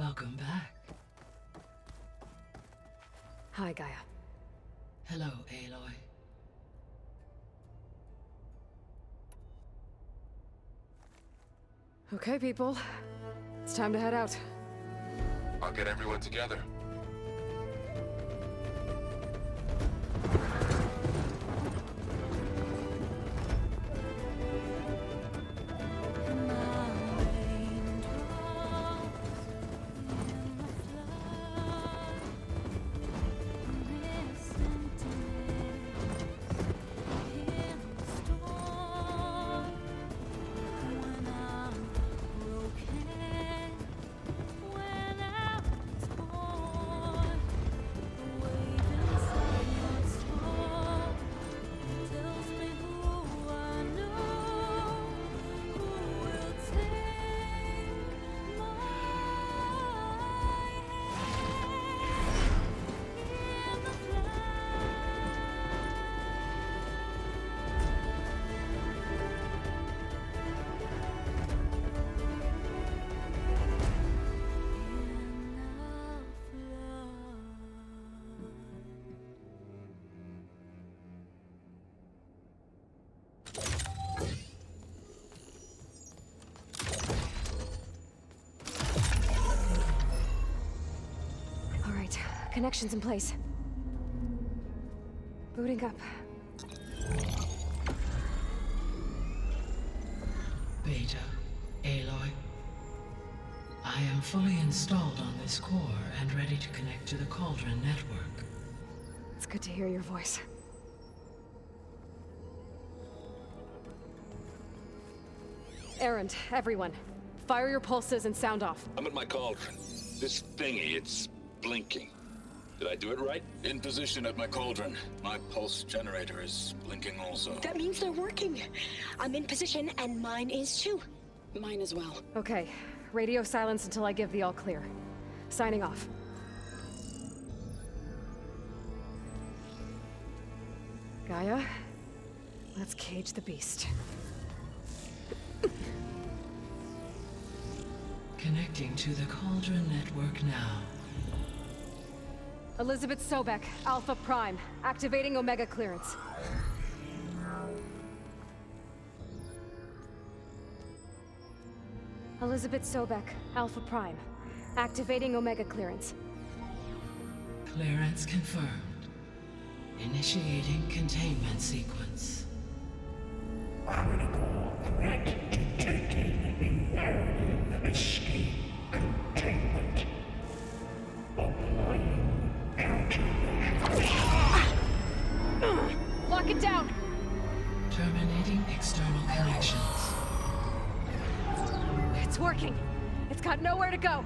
Welcome back. Hi, Gaia. Hello, Aloy. Okay, people. It's time to head out. I'll get everyone together. Connections in place. Booting up. Beta, Aloy. I am fully installed on this core and ready to connect to the Cauldron network. It's good to hear your voice. Erend, everyone. Fire your pulses and sound off. I'm at my cauldron. This thingy, it's blinking. Did I do it right? In position at my cauldron. My pulse generator is blinking also. That means they're working. I'm in position and mine is too. Mine as well. Okay. Radio silence until I give the all clear. Signing off. Gaia, let's cage the beast. Connecting to the Cauldron network now. Elizabeth Sobek, Alpha Prime, activating Omega clearance. Elizabeth Sobek, Alpha Prime, activating Omega clearance. Clearance confirmed. Initiating containment sequence. Critical threat detected. Imperative escape containment. Applying countermeasures. Lock it down! Terminating external connections. It's working. It's got nowhere to go.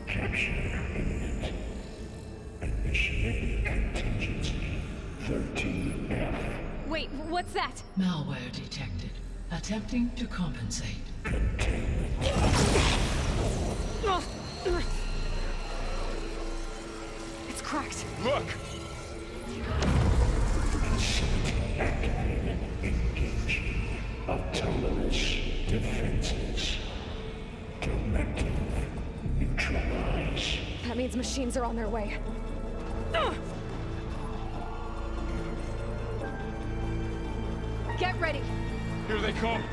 Capture imminent. Initiating contingency 13F. Wait, what's that? Malware detected. Attempting to compensate. It's cracked. Look! Facility activated. Engaging autonomous defenses. Directive neutralize. That means machines are on their way. Get ready! Here they come!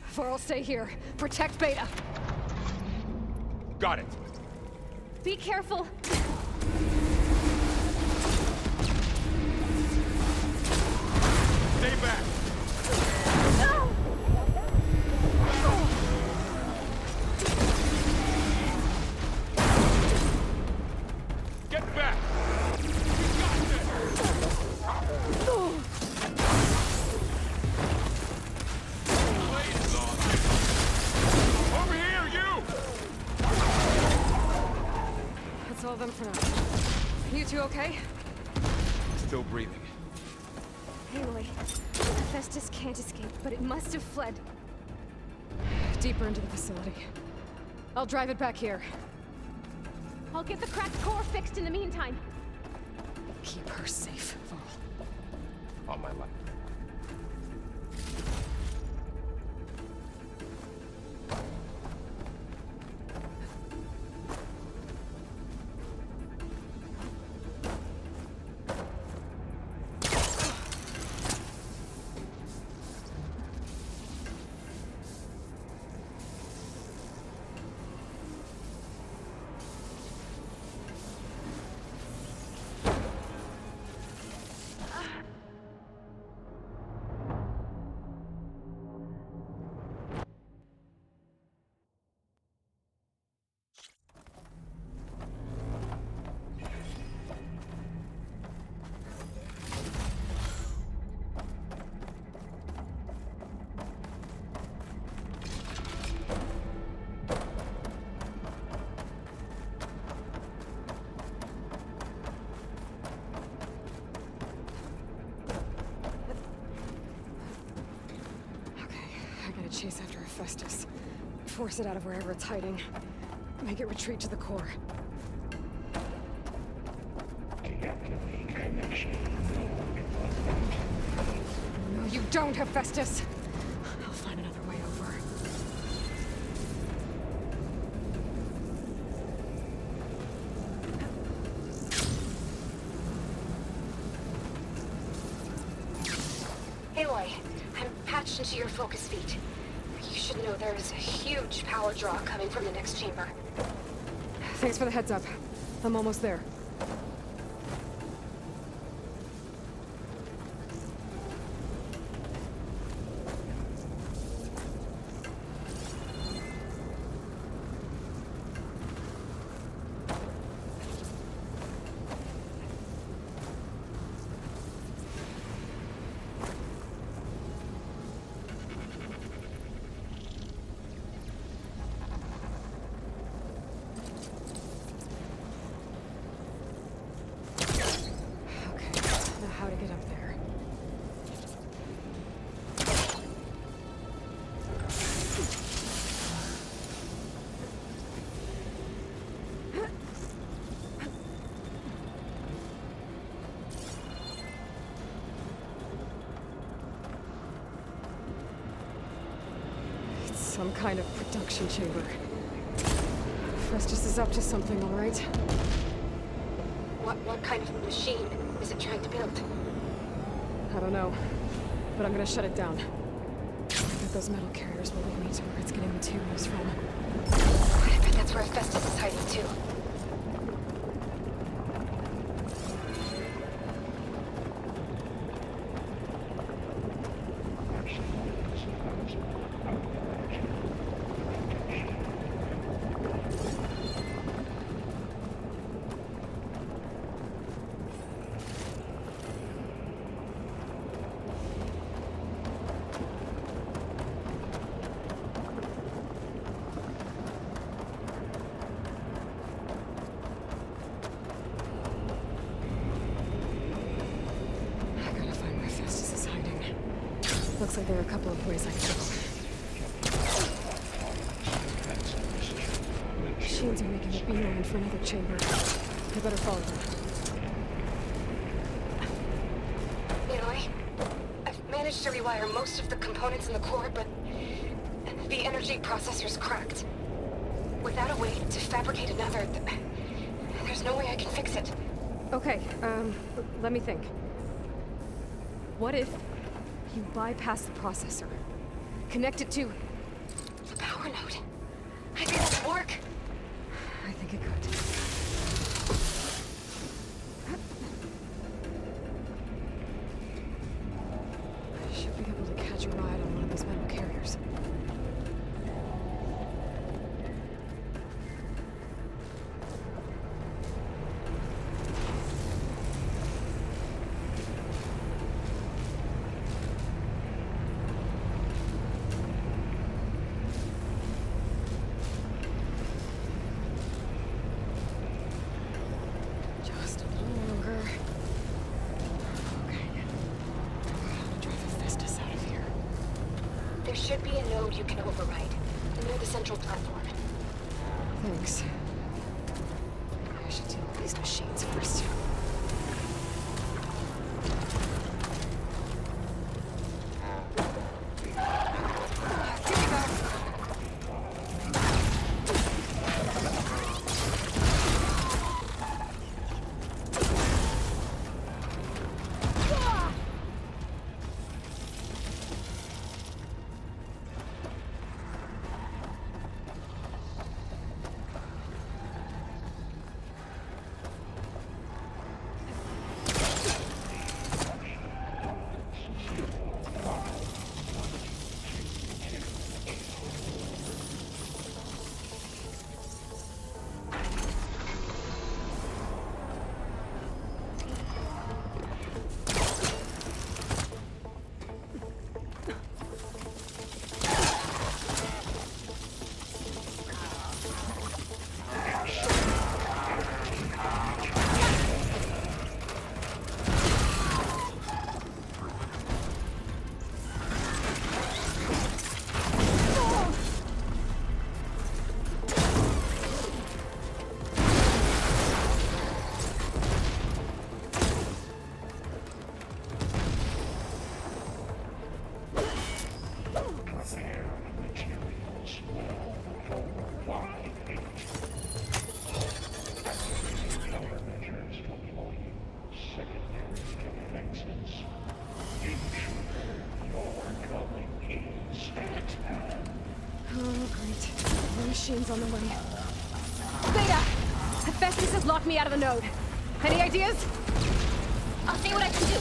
Varl, stay here. Protect Beta. Got it! Be careful! Stay back! Get back! We got this! Blades on! Over here, you! That's all of them for now. You two okay? Still breathing. Aloy, Hephaestus can't escape, but it must have fled. Deeper into the facility. I'll drive it back here. I'll get the cracked core fixed in the meantime. Keep her safe, Varl. On my life. chase after Hephaestus. Force it out of wherever it's hiding. Make it retreat to the core. Deactivate connection node. No, you don't, Hephaestus! I'll find another way over. Aloy, I'm patched into your focus feed. You should know there's a huge power draw coming from the next chamber. Thanks for the heads up. I'm almost there. How to get up there. It's some kind of production chamber. Festus is up to something, all right? What kind of machine is it trying to build? I don't know, but I'm gonna shut it down. I bet those metal carriers will lead me to where it's getting materials from. I bet that's where Hephaestus is hiding too. Looks like there are a couple of ways I can go. Machines are making a beeline for another chamber. I better follow them. Aloy, I've managed to rewire most of the components in the core, but the energy processor's cracked. Without a way to fabricate another, there's no way I can fix it. Okay, let me think. What if you bypass the processor? Connect it to The power node. I think that would work. I think it could. I should be able to catch a ride on one of those metal carriers. Just a little longer. Okay. How to drive Hephaestus out of here. There should be a node you can override near the central platform. Thanks. I should deal with these machines first. machines on the way. Beta! Hephaestus has locked me out of the node. Any ideas? I'll see what I can do.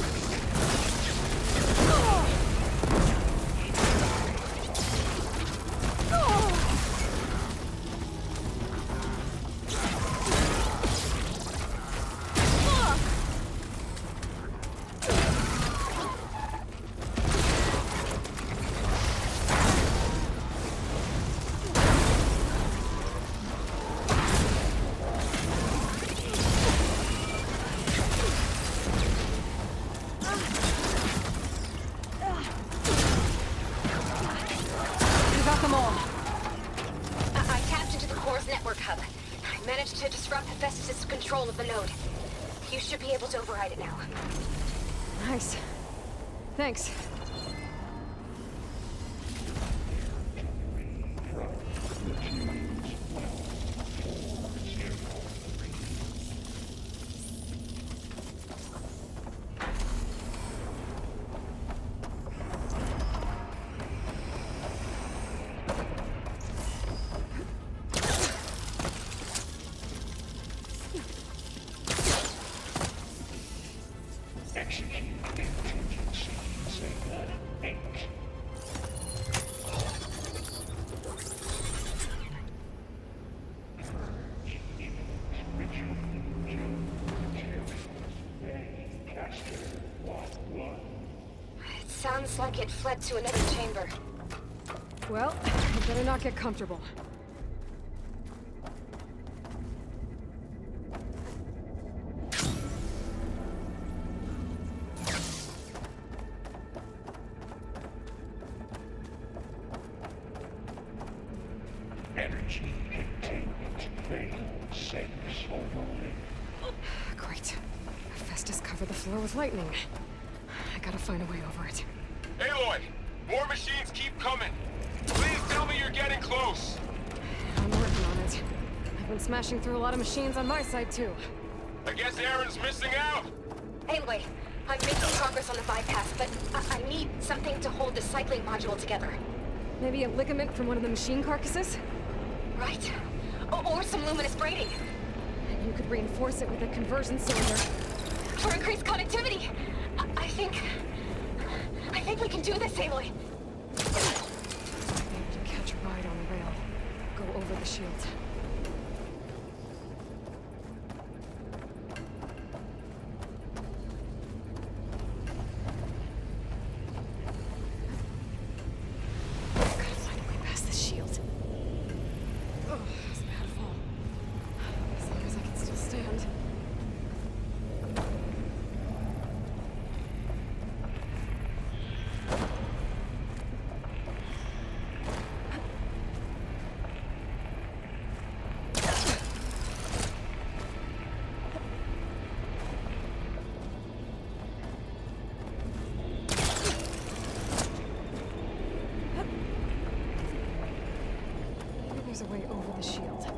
I tapped into the core's network hub. I managed to disrupt Hephaestus' control of the node. You should be able to override it now. Nice. Thanks. Execute contingency signal 8. Ritual materials. Caster Lot 1. It sounds like it fled to another chamber. Well, I better not get comfortable. Energy containment failed. Safe overlay. Great. Hephaestus covered the floor with lightning. I gotta find a way over it. Aloy! More machines keep coming! Please tell me you're getting close! I'm working on it. I've been smashing through a lot of machines on my side, too. I guess Aaron's missing out! Anyway, I'm making progress on the bypass, but I need something to hold the cycling module together. Maybe a ligament from one of the machine carcasses? Right? Or some luminous braiding. And you could reinforce it with a conversion cylinder. For increased connectivity. I think we can do this, Aloy. To catch a ride on the rail. Go over the shield. Gotta find a way past this shield. Oh, it's a bad fall. As long as I can still stand. Maybe there's a way over the shield.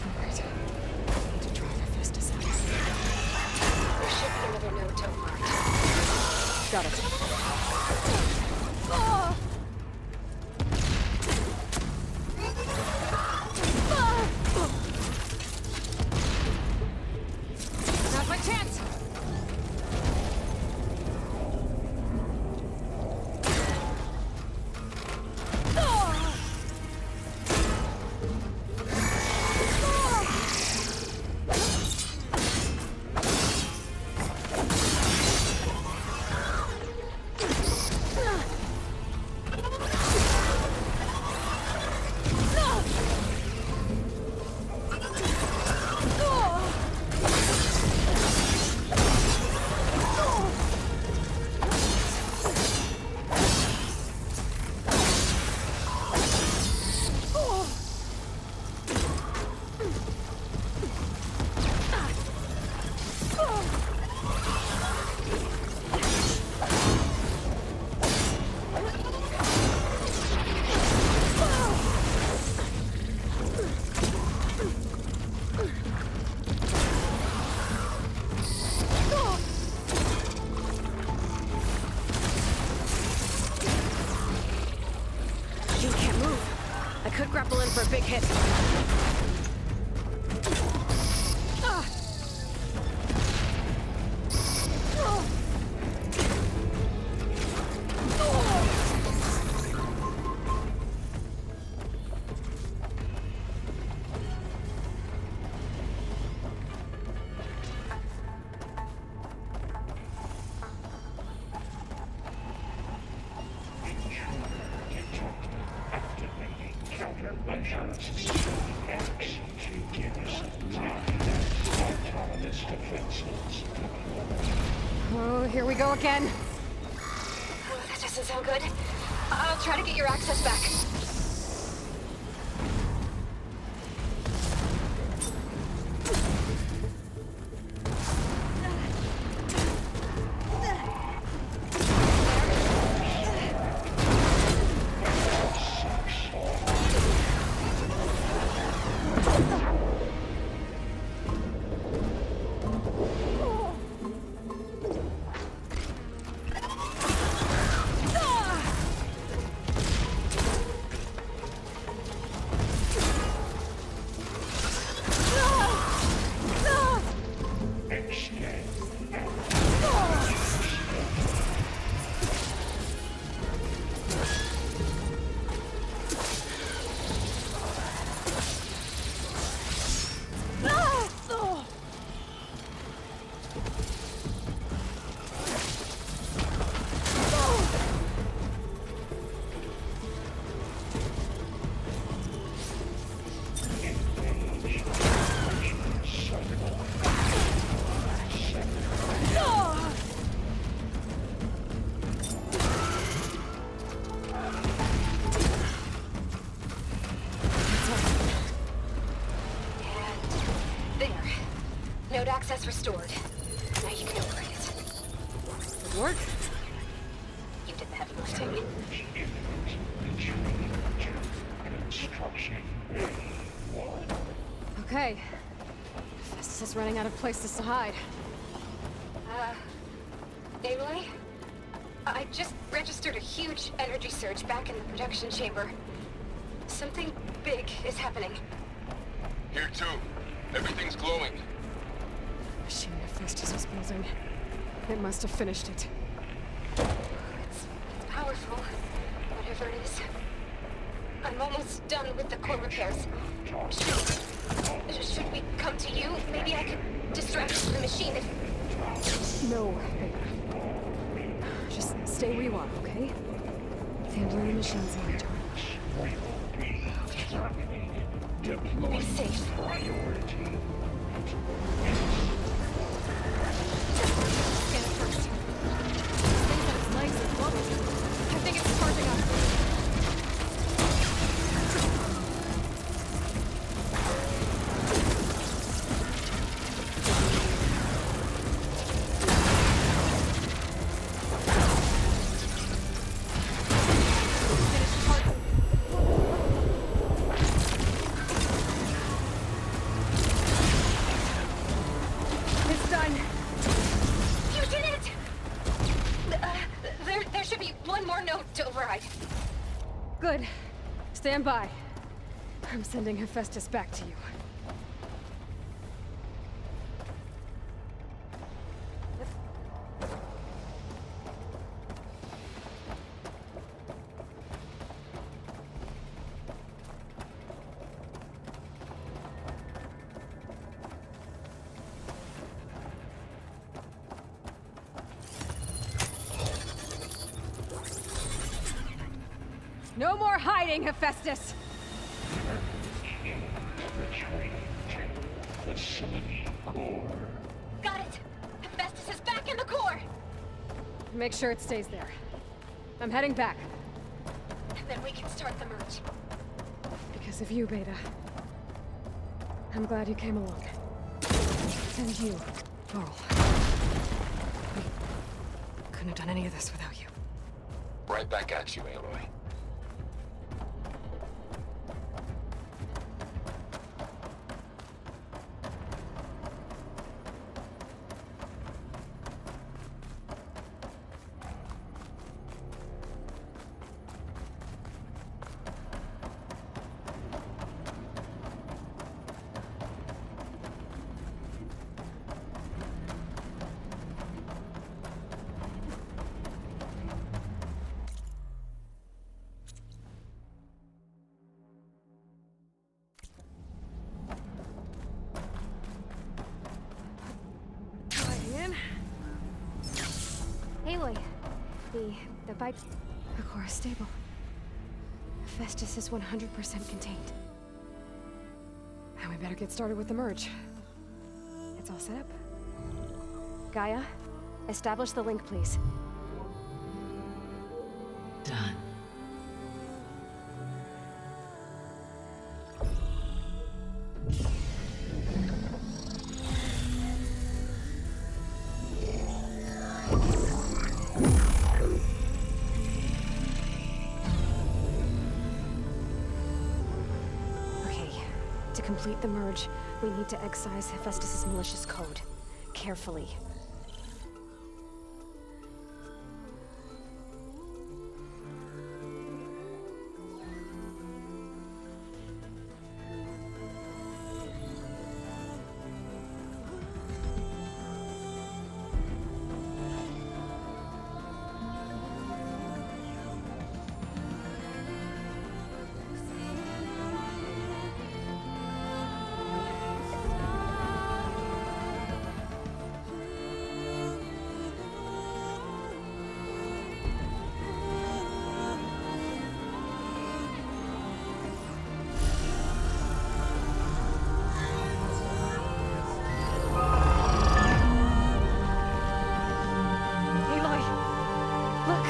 All right. I need to drive Hephaestus out. I could grapple in for a big hit. Ah! Oh! Activating countermeasures. X to give us autonomous defenses. Oh, here we go again. Oh, that doesn't sound good. I'll try to get your access back. Node access restored. Now you can operate it. Good work. You did the heavy lifting. Construction A1. Okay. Festus is running out of places to hide. Aloy? I just registered a huge energy surge back in the production chamber. Something big is happening. Here too. Everything's glowing. Machine Festus was building. It must have finished it. It's powerful, whatever it is. I'm almost done with the core repairs. Should we come to you? Maybe I could distract the machine if... No, Beta. Just stay where you are, okay? Handling the machines in return. Be safe. Scan it first. Things on its legs and floats. I think it's charging up. It's done. You did it! There should be one more node to override. Good. Stand by. I'm sending Hephaestus back to you. No more hiding, Hephaestus! Facility core. Got it! Hephaestus is back in the core! Make sure it stays there. I'm heading back. And then we can start the merge. Because of you, Beta. I'm glad you came along. And you, Varl. We couldn't have done any of this without you. Right back at you, Aloy. The pipe... The core is stable. Festus is 100% contained. And we better get started with the merge. It's all set up. Gaia, establish the link, please. Done. Okay, to complete the merge, we need to excise Hephaestus' malicious code. Carefully. Aloy! Look!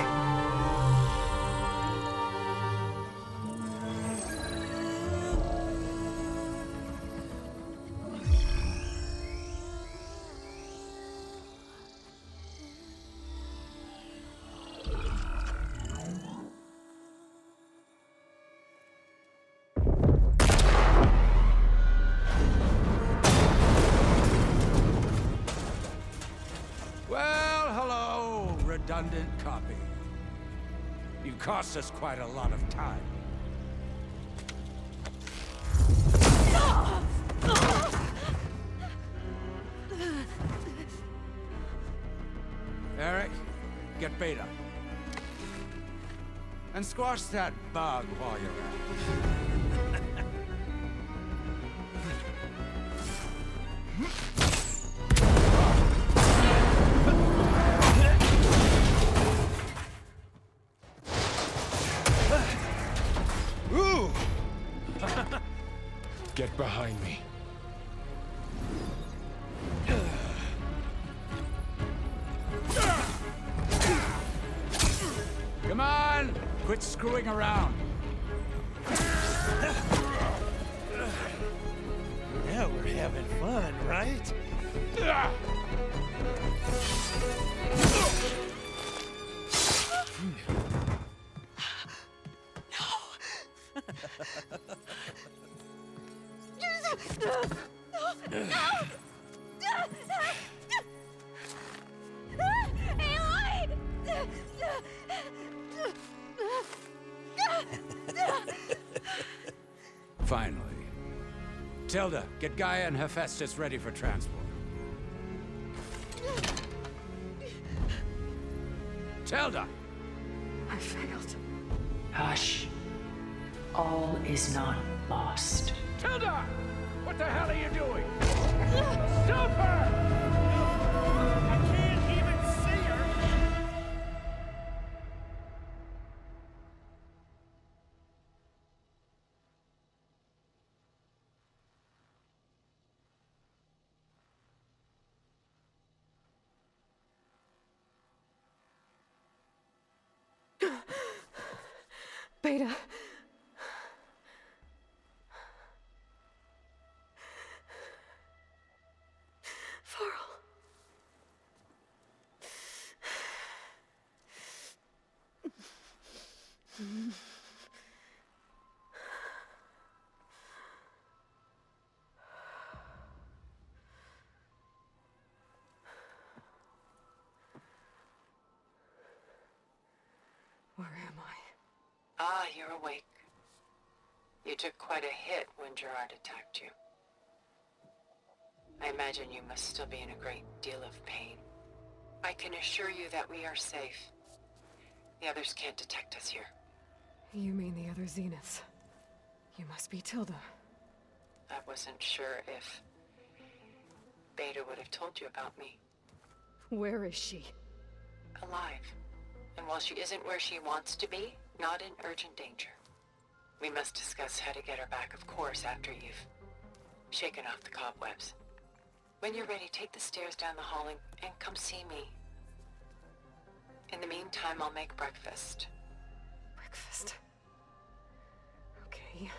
Well, hello, redundant copy. You cost us quite a lot of time. Eric, get Beta. And squash that bug while you're at it. Ooh! Get behind me. Come on! Quit screwing around. Now we're having fun, right? Finally. Tilda, get Gaia and Hephaestus ready for transport. Tilda! I failed. Hush. All is not lost. Tilda! What the hell are you doing? Stop her! I can't even see her! Beta. Varl. Where am I? Ah, you're awake. You took quite a hit when Gerard attacked you. I imagine you must still be in a great deal of pain. I can assure you that we are safe. The others can't detect us here. You mean the other Zeniths? You must be Tilda. I wasn't sure if Beta would have told you about me. Where is she? Alive. And while she isn't where she wants to be, not in urgent danger. We must discuss how to get her back, of course, after you've shaken off the cobwebs. When you're ready, take the stairs down the hall and come see me. In the meantime, I'll make breakfast. Breakfast. Okay.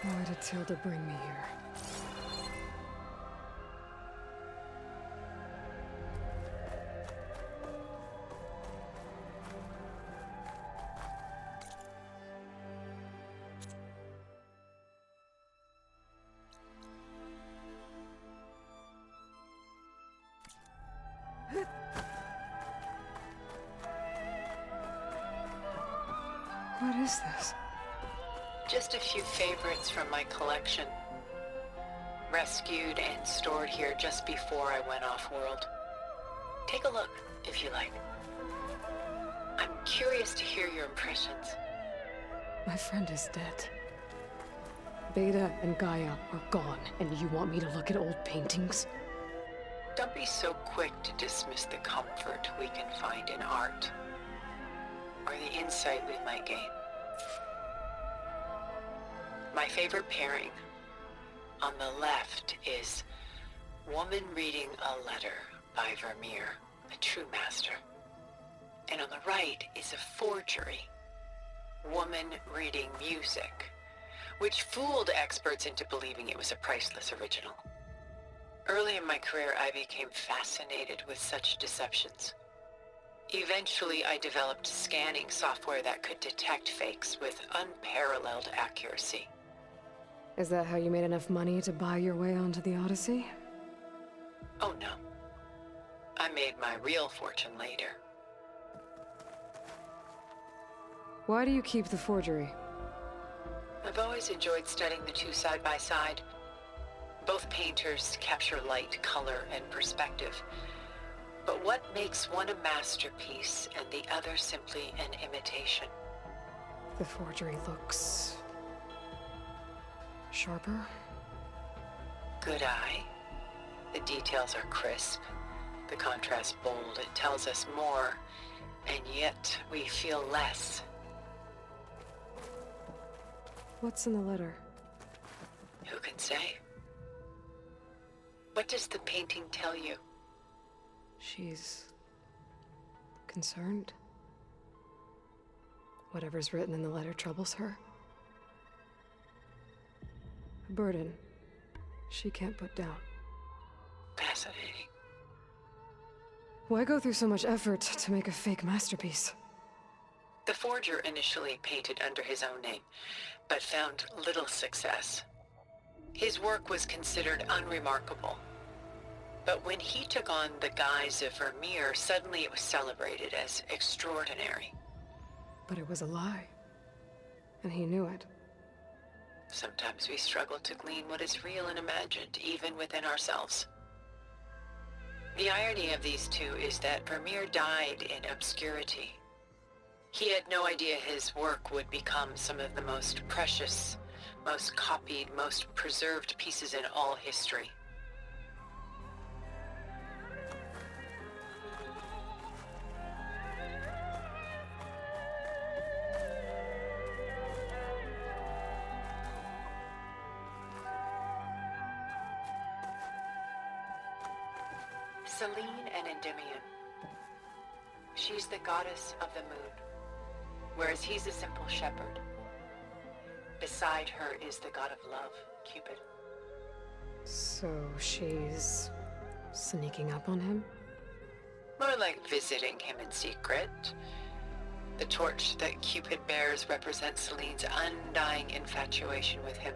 Why did Tilda bring me here? What is this? Just a few favorites from my collection. Rescued and stored here just before I went off-world. Take a look, if you like. I'm curious to hear your impressions. My friend is dead. Beta and Gaia are gone, and you want me to look at old paintings? Don't be so quick to dismiss the comfort we can find in art, or the insight we might gain. My favorite pairing on the left is Woman Reading a Letter by Vermeer, a true master. And on the right is a forgery, Woman Reading Music, which fooled experts into believing it was a priceless original. Early in my career, I became fascinated with such deceptions. Eventually, I developed scanning software that could detect fakes with unparalleled accuracy. Is that how you made enough money to buy your way onto the Odyssey? Oh no. I made my real fortune later. Why do you keep the forgery? I've always enjoyed studying the two side by side. Both painters capture light, color, and perspective. But what makes one a masterpiece and the other simply an imitation? The forgery looks... sharper? Good eye. The details are crisp. The contrast bold. It tells us more, and yet we feel less. What's in the letter? Who can say? What does the painting tell you? She's... concerned? Whatever's written in the letter troubles her? A burden she can't put down. Fascinating. Why go through so much effort to make a fake masterpiece? The forger initially painted under his own name, but found little success. His work was considered unremarkable. But when he took on the guise of Vermeer, suddenly it was celebrated as extraordinary. But it was a lie. And he knew it. Sometimes we struggle to glean what is real and imagined, even within ourselves. The irony of these two is that Vermeer died in obscurity. He had no idea his work would become some of the most precious, most copied, most preserved pieces in all history. Selene and Endymion. She's the goddess of the moon, whereas he's a simple shepherd. Beside her is the god of love, Cupid. So she's... sneaking up on him? More like visiting him in secret. The torch that Cupid bears represents Selene's undying infatuation with him.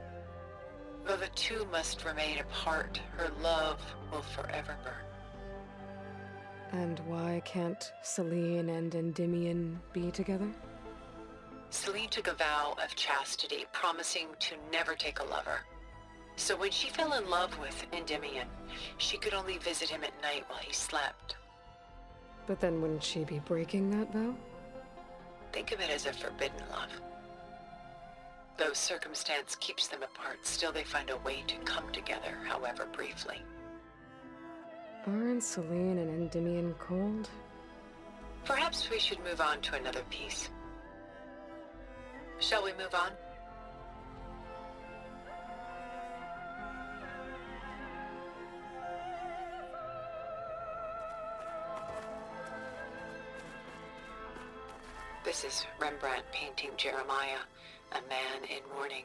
Though the two must remain apart, her love will forever burn. And why can't Selene and Endymion be together? Celine took a vow of chastity, promising to never take a lover. So when she fell in love with Endymion, she could only visit him at night while he slept. But then wouldn't she be breaking that vow? Think of it as a forbidden love. Though circumstance keeps them apart, still they find a way to come together, however briefly. Aren't Celine and Endymion cold? Perhaps we should move on to another piece. Shall we move on? This is Rembrandt painting Jeremiah, a man in mourning.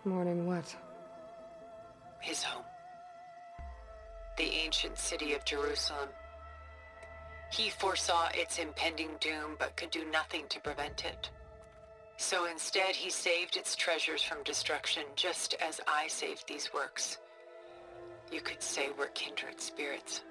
Mourning what? His home. The ancient city of Jerusalem. He foresaw its impending doom, but could do nothing to prevent it. So instead, he saved its treasures from destruction, just as I saved these works. You could say we're kindred spirits.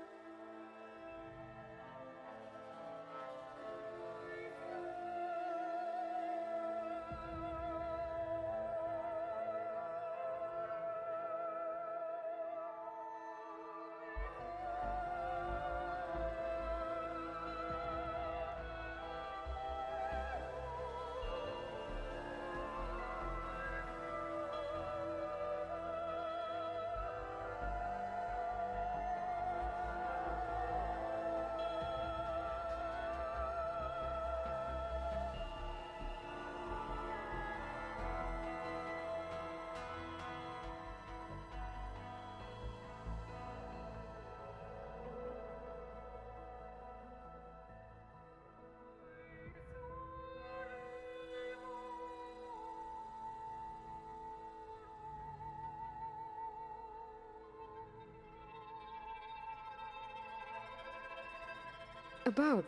About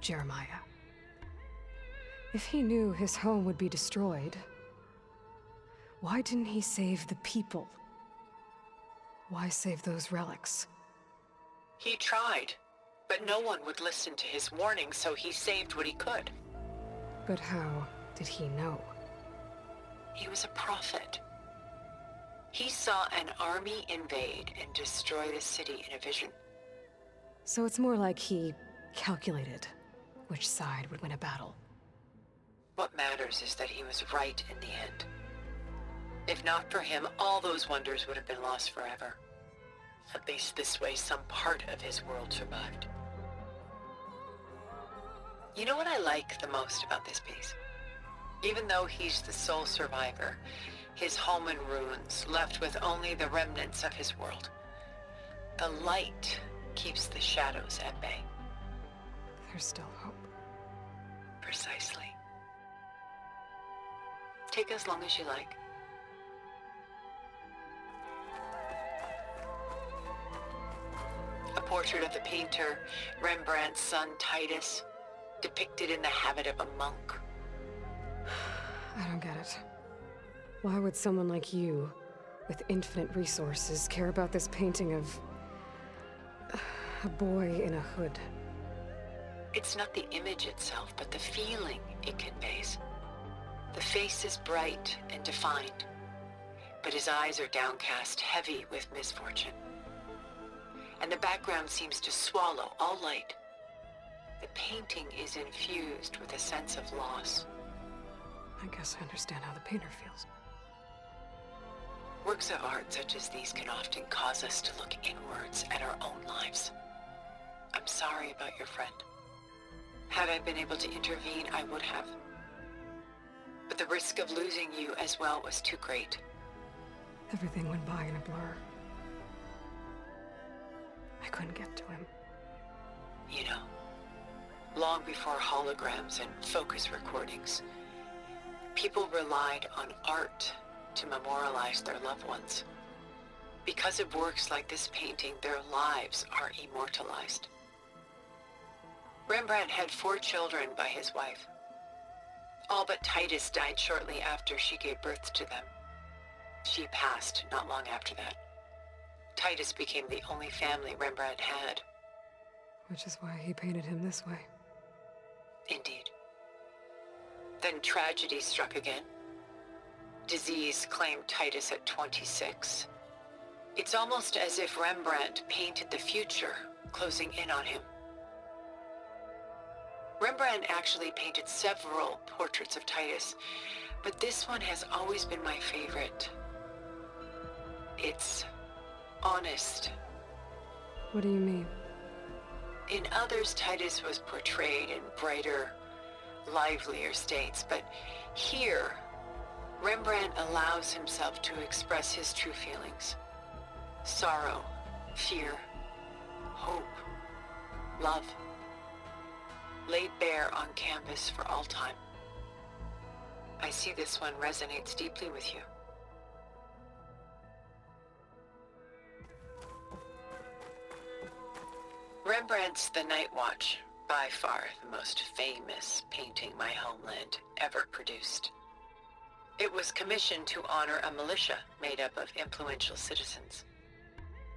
Jeremiah. If he knew his home would be destroyed, why didn't he save the people? Why save those relics? He tried, but no one would listen to his warning, so he saved what he could. But how did he know? He was a prophet. He saw an army invade and destroy the city in a vision. So it's more like he calculated which side would win a battle. What matters is that he was right in the end. If not for him, all those wonders would have been lost forever. At least this way, some part of his world survived. You know what I like the most about this piece? Even though he's the sole survivor, his home in ruins, left with only the remnants of his world. The light keeps the shadows at bay. There's still hope. Precisely. Take as long as you like. A portrait of the painter, Rembrandt's son Titus, depicted in the habit of a monk. I don't get it. Why would someone like you, with infinite resources, care about this painting of a boy in a hood? It's not the image itself, but the feeling it conveys. The face is bright and defined, but his eyes are downcast, heavy with misfortune. And the background seems to swallow all light. The painting is infused with a sense of loss. I guess I understand how the painter feels. Works of art such as these can often cause us to look inwards at our own lives. I'm sorry about your friend. Had I been able to intervene, I would have. But the risk of losing you as well was too great. Everything went by in a blur. I couldn't get to him. You know, long before holograms and focus recordings, people relied on art to memorialize their loved ones. Because of works like this painting, their lives are immortalized. Rembrandt had 4 children by his wife. All but Titus died shortly after she gave birth to them. She passed not long after that. Titus became the only family Rembrandt had. Which is why he painted him this way. Indeed. Then tragedy struck again. Disease claimed Titus at 26. It's almost as if Rembrandt painted the future, closing in on him. Rembrandt actually painted several portraits of Titus, but this one has always been my favorite. It's honest. What do you mean? In others, Titus was portrayed in brighter, livelier states, but here, Rembrandt allows himself to express his true feelings. Sorrow, fear, hope, love, laid bare on canvas for all time. I see this one resonates deeply with you. Rembrandt's The Night Watch, by far the most famous painting my homeland ever produced. It was commissioned to honor a militia made up of influential citizens.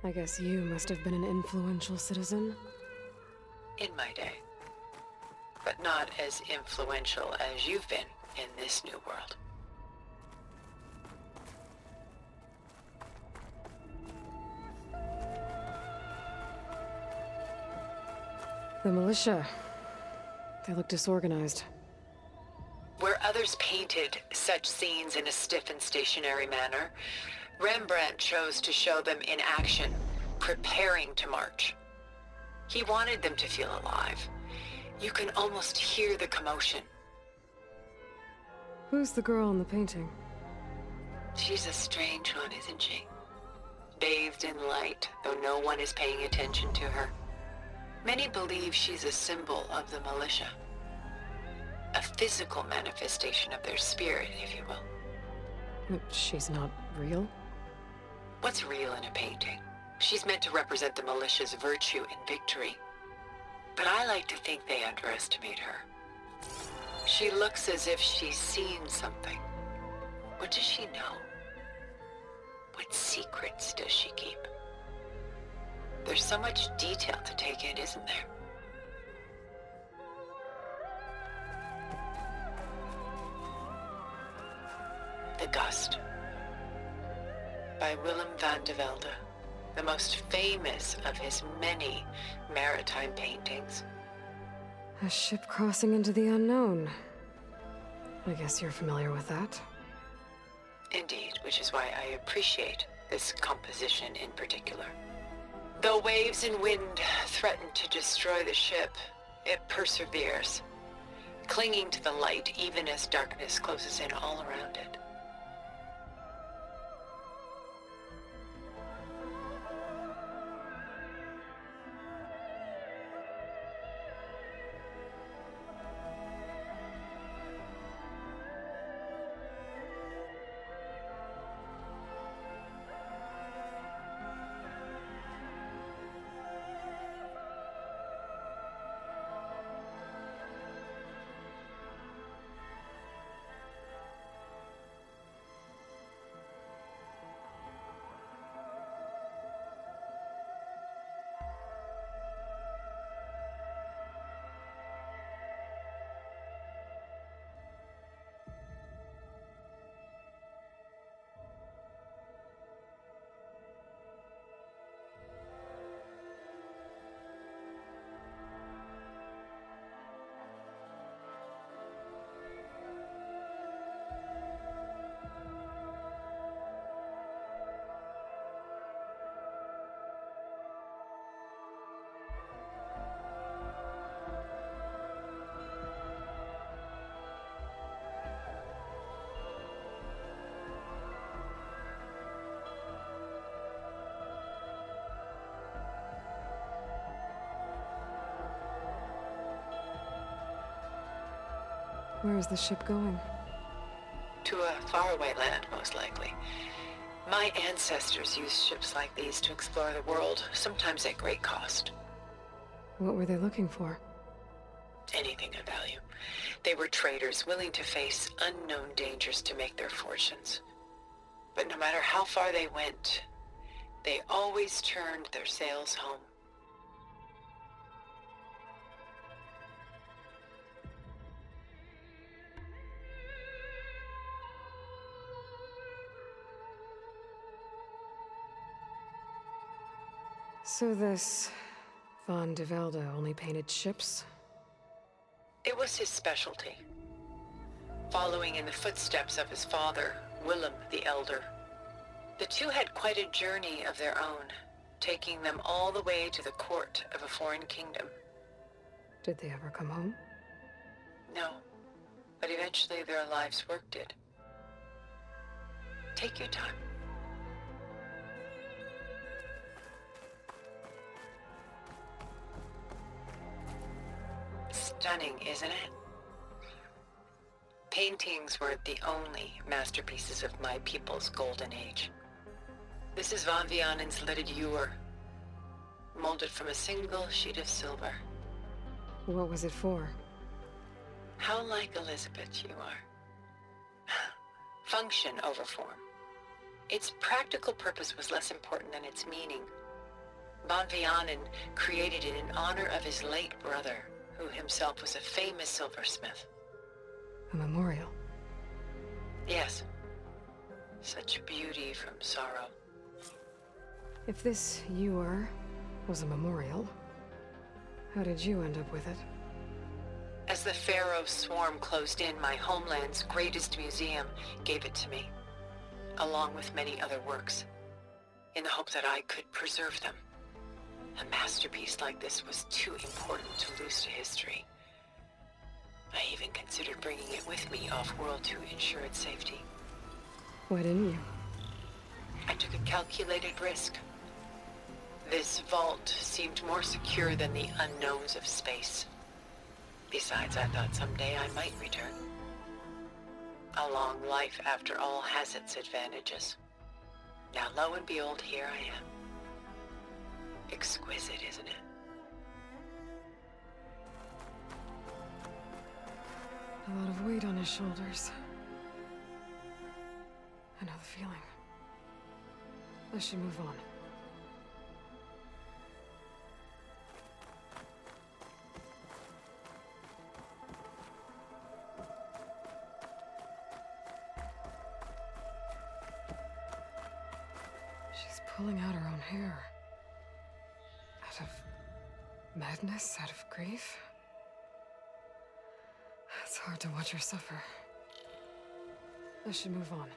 I guess you must have been an influential citizen. In my day. But not as influential as you've been in this new world. The militia. They look disorganized. Where others painted such scenes in a stiff and stationary manner, Rembrandt chose to show them in action, preparing to march. He wanted them to feel alive. You can almost hear the commotion. Who's the girl in the painting? She's a strange one, isn't she? Bathed in light, though no one is paying attention to her. Many believe she's a symbol of the militia. A physical manifestation of their spirit, if you will. But she's not real? What's real in a painting? She's meant to represent the militia's virtue and victory. But I like to think they underestimate her. She looks as if she's seen something. What does she know? What secrets does she keep? There's so much detail to take in, isn't there? The Gust, by Willem van de Velde, the most famous of his many maritime paintings. A ship crossing into the unknown. I guess you're familiar with that. Indeed, which is why I appreciate this composition in particular. Though waves and wind threaten to destroy the ship, it perseveres, clinging to the light even as darkness closes in all around it. Where is the ship going? To a faraway land, most likely. My ancestors used ships like these to explore the world, sometimes at great cost. What were they looking for? Anything of value. They were traders willing to face unknown dangers to make their fortunes. But no matter how far they went, they always turned their sails home. So this Von de Velde only painted ships? It was his specialty. Following in the footsteps of his father, Willem the Elder. The two had quite a journey of their own, taking them all the way to the court of a foreign kingdom. Did they ever come home? No, but eventually their lives worked it. Take your time. Stunning, isn't it? Paintings were the only masterpieces of my people's golden age. This is Von Vianen's leaded ewer, molded from a single sheet of silver. What was it for? How like Elizabeth you are. Function over form. Its practical purpose was less important than its meaning. Von Vianen created it in honor of his late brother, who himself was a famous silversmith. A memorial? Yes. Such beauty from sorrow. If this ewer was a memorial, how did you end up with it? As the Pharaoh swarm closed in, my homeland's greatest museum gave it to me, along with many other works, in the hope that I could preserve them. A masterpiece like this was too important to lose to history. I even considered bringing it with me off-world to ensure its safety. Why didn't you? I took a calculated risk. This vault seemed more secure than the unknowns of space. Besides, I thought someday I might return. A long life, after all, has its advantages. Now, lo and behold, here I am. Exquisite, isn't it? A lot of weight on his shoulders. I know the feeling. I should move on. She's pulling out her own hair. Out of madness, out of grief. It's hard to watch her suffer. I should move on.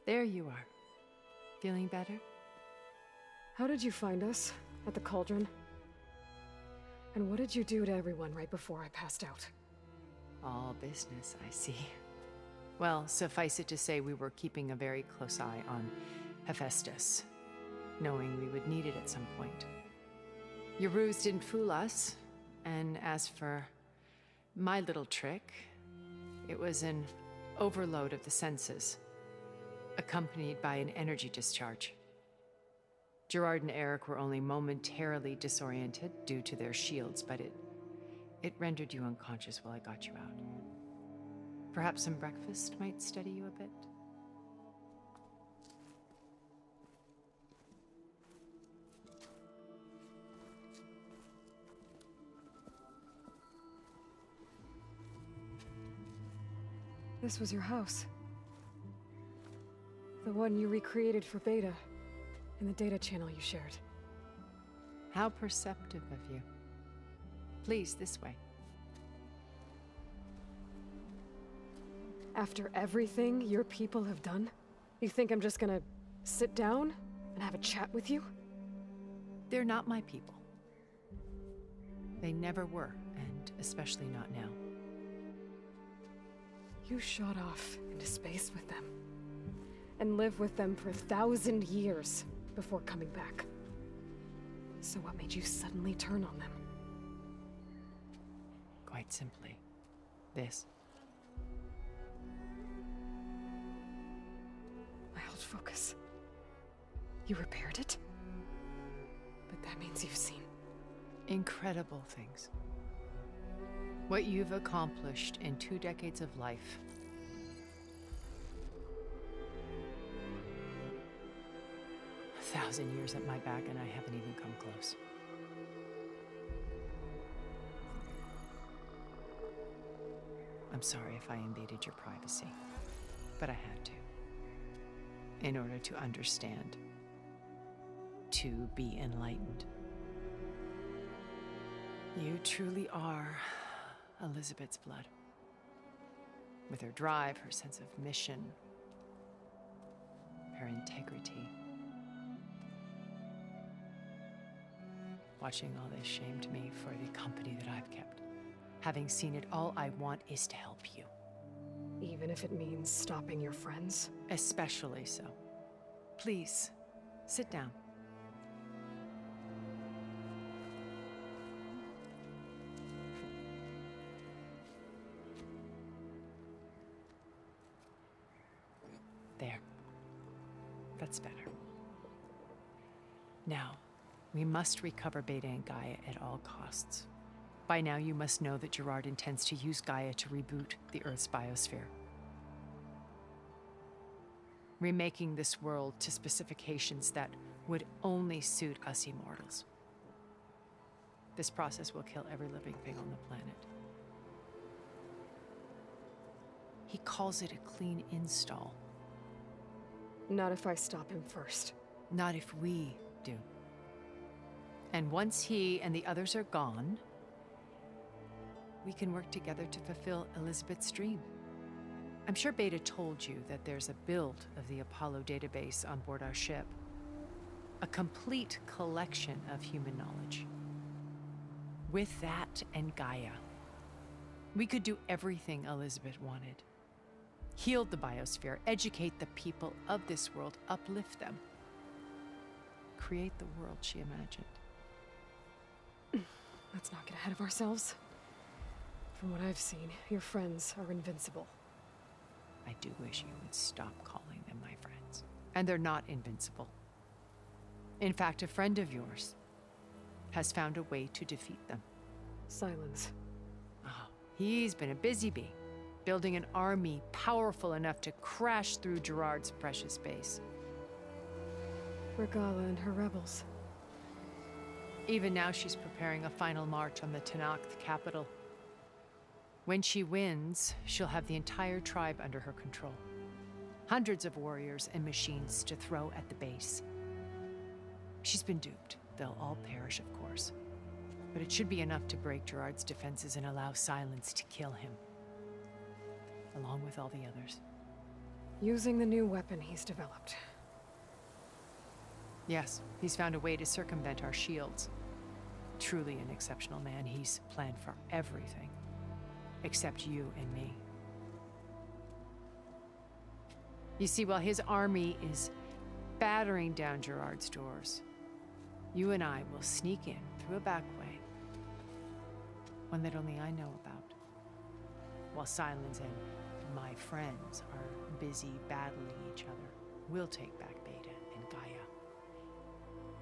There you are. Feeling better? How did you find us? At the Cauldron? And what did you do to everyone right before I passed out? All business, I see. Well, suffice it to say we were keeping a very close eye on Hephaestus, knowing we would need it at some point. Your ruse didn't fool us, and as for my little trick, it was an overload of the senses, accompanied by an energy discharge. Gerard and Eric were only momentarily disoriented due to their shields, but it rendered you unconscious while I got you out. Perhaps some breakfast might steady you a bit? This was your house. The one you recreated for Beta, in the data channel you shared. How perceptive of you. Please, this way. After everything your people have done, you think I'm just gonna sit down and have a chat with you? They're not my people. They never were, and especially not now. You shot off into space with them. And lived with them for 1,000 years before coming back. So what made you suddenly turn on them? Quite simply, this. My old focus. You repaired it? But that means you've seen... Incredible things. What you've accomplished in 2 decades of life. A 1,000 years at my back, and I haven't even come close. I'm sorry if I invaded your privacy, but I had to. In order to understand. To be enlightened. You truly are Elizabeth's blood. With her drive, her sense of mission, her integrity. Watching all this shamed me for the company that I've kept. Having seen it, all I want is to help you. Even if it means stopping your friends? Especially so. Please, sit down. There. That's better. Now, we must recover Beta and Gaia at all costs. By now, you must know that Gerard intends to use Gaia to reboot the Earth's biosphere. Remaking this world to specifications that would only suit us immortals. This process will kill every living thing on the planet. He calls it a clean install. Not if I stop him first. Not if we do. And once he and the others are gone, we can work together to fulfill Elizabeth's dream. I'm sure Beta told you that there's a build of the Apollo database on board our ship. A complete collection of human knowledge. With that and Gaia, we could do everything Elizabeth wanted. Heal the biosphere, educate the people of this world, uplift them. Create the world she imagined. Let's not get ahead of ourselves. From what I've seen, your friends are invincible. I do wish you would stop calling them my friends. And they're not invincible. In fact, a friend of yours has found a way to defeat them. Silence. Oh, he's been a busy bee, building an army powerful enough to crash through Gerard's precious base. Regala and her rebels. Even now, she's preparing a final march on the Tenakth capital. When she wins, she'll have the entire tribe under her control. Hundreds of warriors and machines to throw at the base. She's been duped. They'll all perish, of course. But it should be enough to break Gerard's defenses and allow Silence to kill him. Along with all the others. Using the new weapon he's developed. Yes, he's found a way to circumvent our shields. Truly an exceptional man. He's planned for everything. Except you and me. You see, while his army is battering down Gerard's doors, you and I will sneak in through a back way. One that only I know about. While Silence and my friends are busy battling each other, we'll take back Beta and Gaia.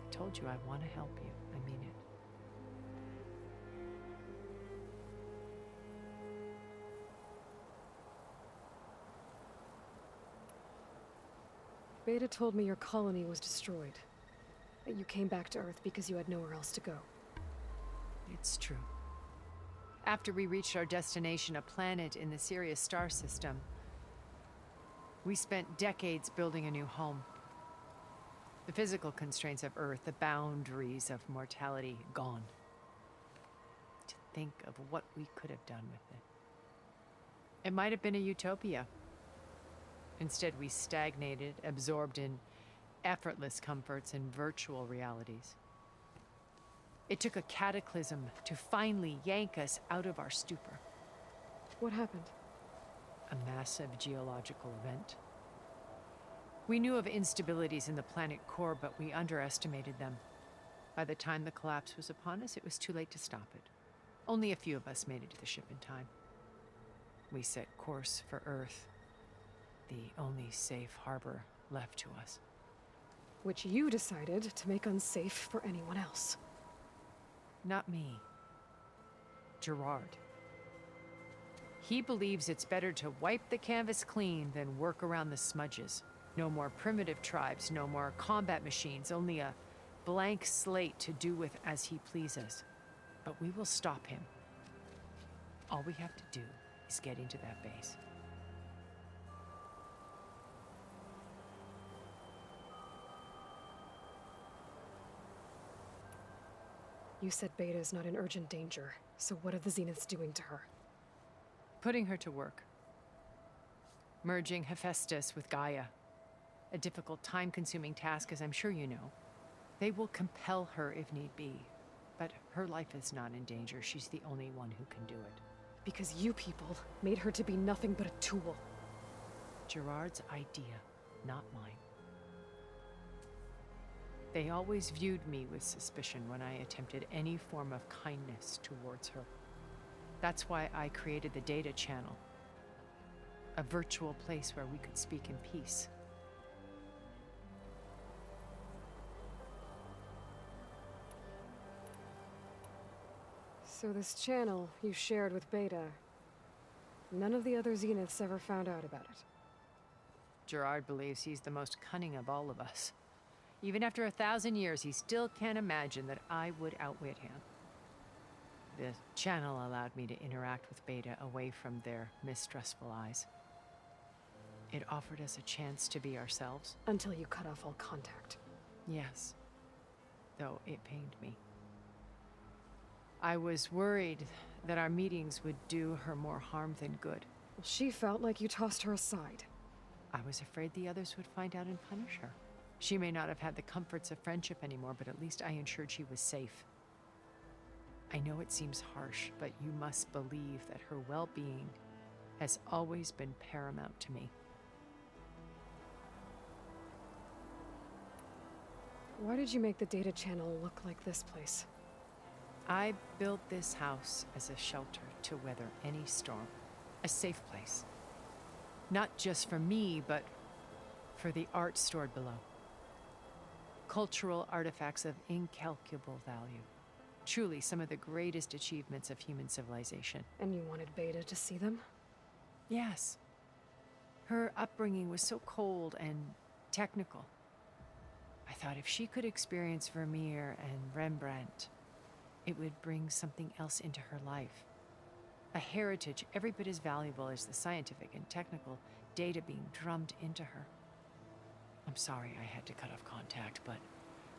I told you I want to help you. I mean it. Beta told me your colony was destroyed. That you came back to Earth because you had nowhere else to go. It's true. After we reached our destination, a planet in the Sirius star system, we spent decades building a new home. The physical constraints of Earth, the boundaries of mortality, gone. To think of what we could have done with it. It might have been a utopia. Instead, we stagnated, absorbed in effortless comforts and virtual realities. It took a cataclysm to finally yank us out of our stupor. What happened? A massive geological event. We knew of instabilities in the planet core, but we underestimated them. By the time the collapse was upon us, it was too late to stop it. Only a few of us made it to the ship in time. We set course for Earth, the only safe harbor left to us. Which you decided to make unsafe for anyone else. Not me. Gerard. He believes it's better to wipe the canvas clean than work around the smudges. No more primitive tribes, no more combat machines, only a blank slate to do with as he pleases. But we will stop him. All we have to do is get into that base. You said Beta is not in urgent danger, so what are the Zeniths doing to her? Putting her to work. Merging Hephaestus with Gaia. A difficult, time-consuming task, as I'm sure you know. They will compel her if need be. But her life is not in danger. She's the only one who can do it. Because you people made her to be nothing but a tool. Gerard's idea, not mine. They always viewed me with suspicion when I attempted any form of kindness towards her. That's why I created the Data Channel. A virtual place where we could speak in peace. So this channel you shared with Beta, none of the other Zeniths ever found out about it. Gerard believes he's the most cunning of all of us. Even after 1,000 years, he still can't imagine that I would outwit him. The channel allowed me to interact with Beta away from their mistrustful eyes. It offered us a chance to be ourselves. Until you cut off all contact. Yes, though it pained me. I was worried that our meetings would do her more harm than good. Well, she felt like you tossed her aside. I was afraid the others would find out and punish her. She may not have had the comforts of friendship anymore, but at least I ensured she was safe. I know it seems harsh, but you must believe that her well-being has always been paramount to me. Why did you make the Data Channel look like this place? I built this house as a shelter to weather any storm. A safe place. Not just for me, but for the art stored below. Cultural artifacts of incalculable value. Truly some of the greatest achievements of human civilization. And you wanted Beta to see them? Yes. Her upbringing was so cold and technical. I thought if she could experience Vermeer and Rembrandt, it would bring something else into her life. A heritage every bit as valuable as the scientific and technical data being drummed into her. I'm sorry I had to cut off contact, but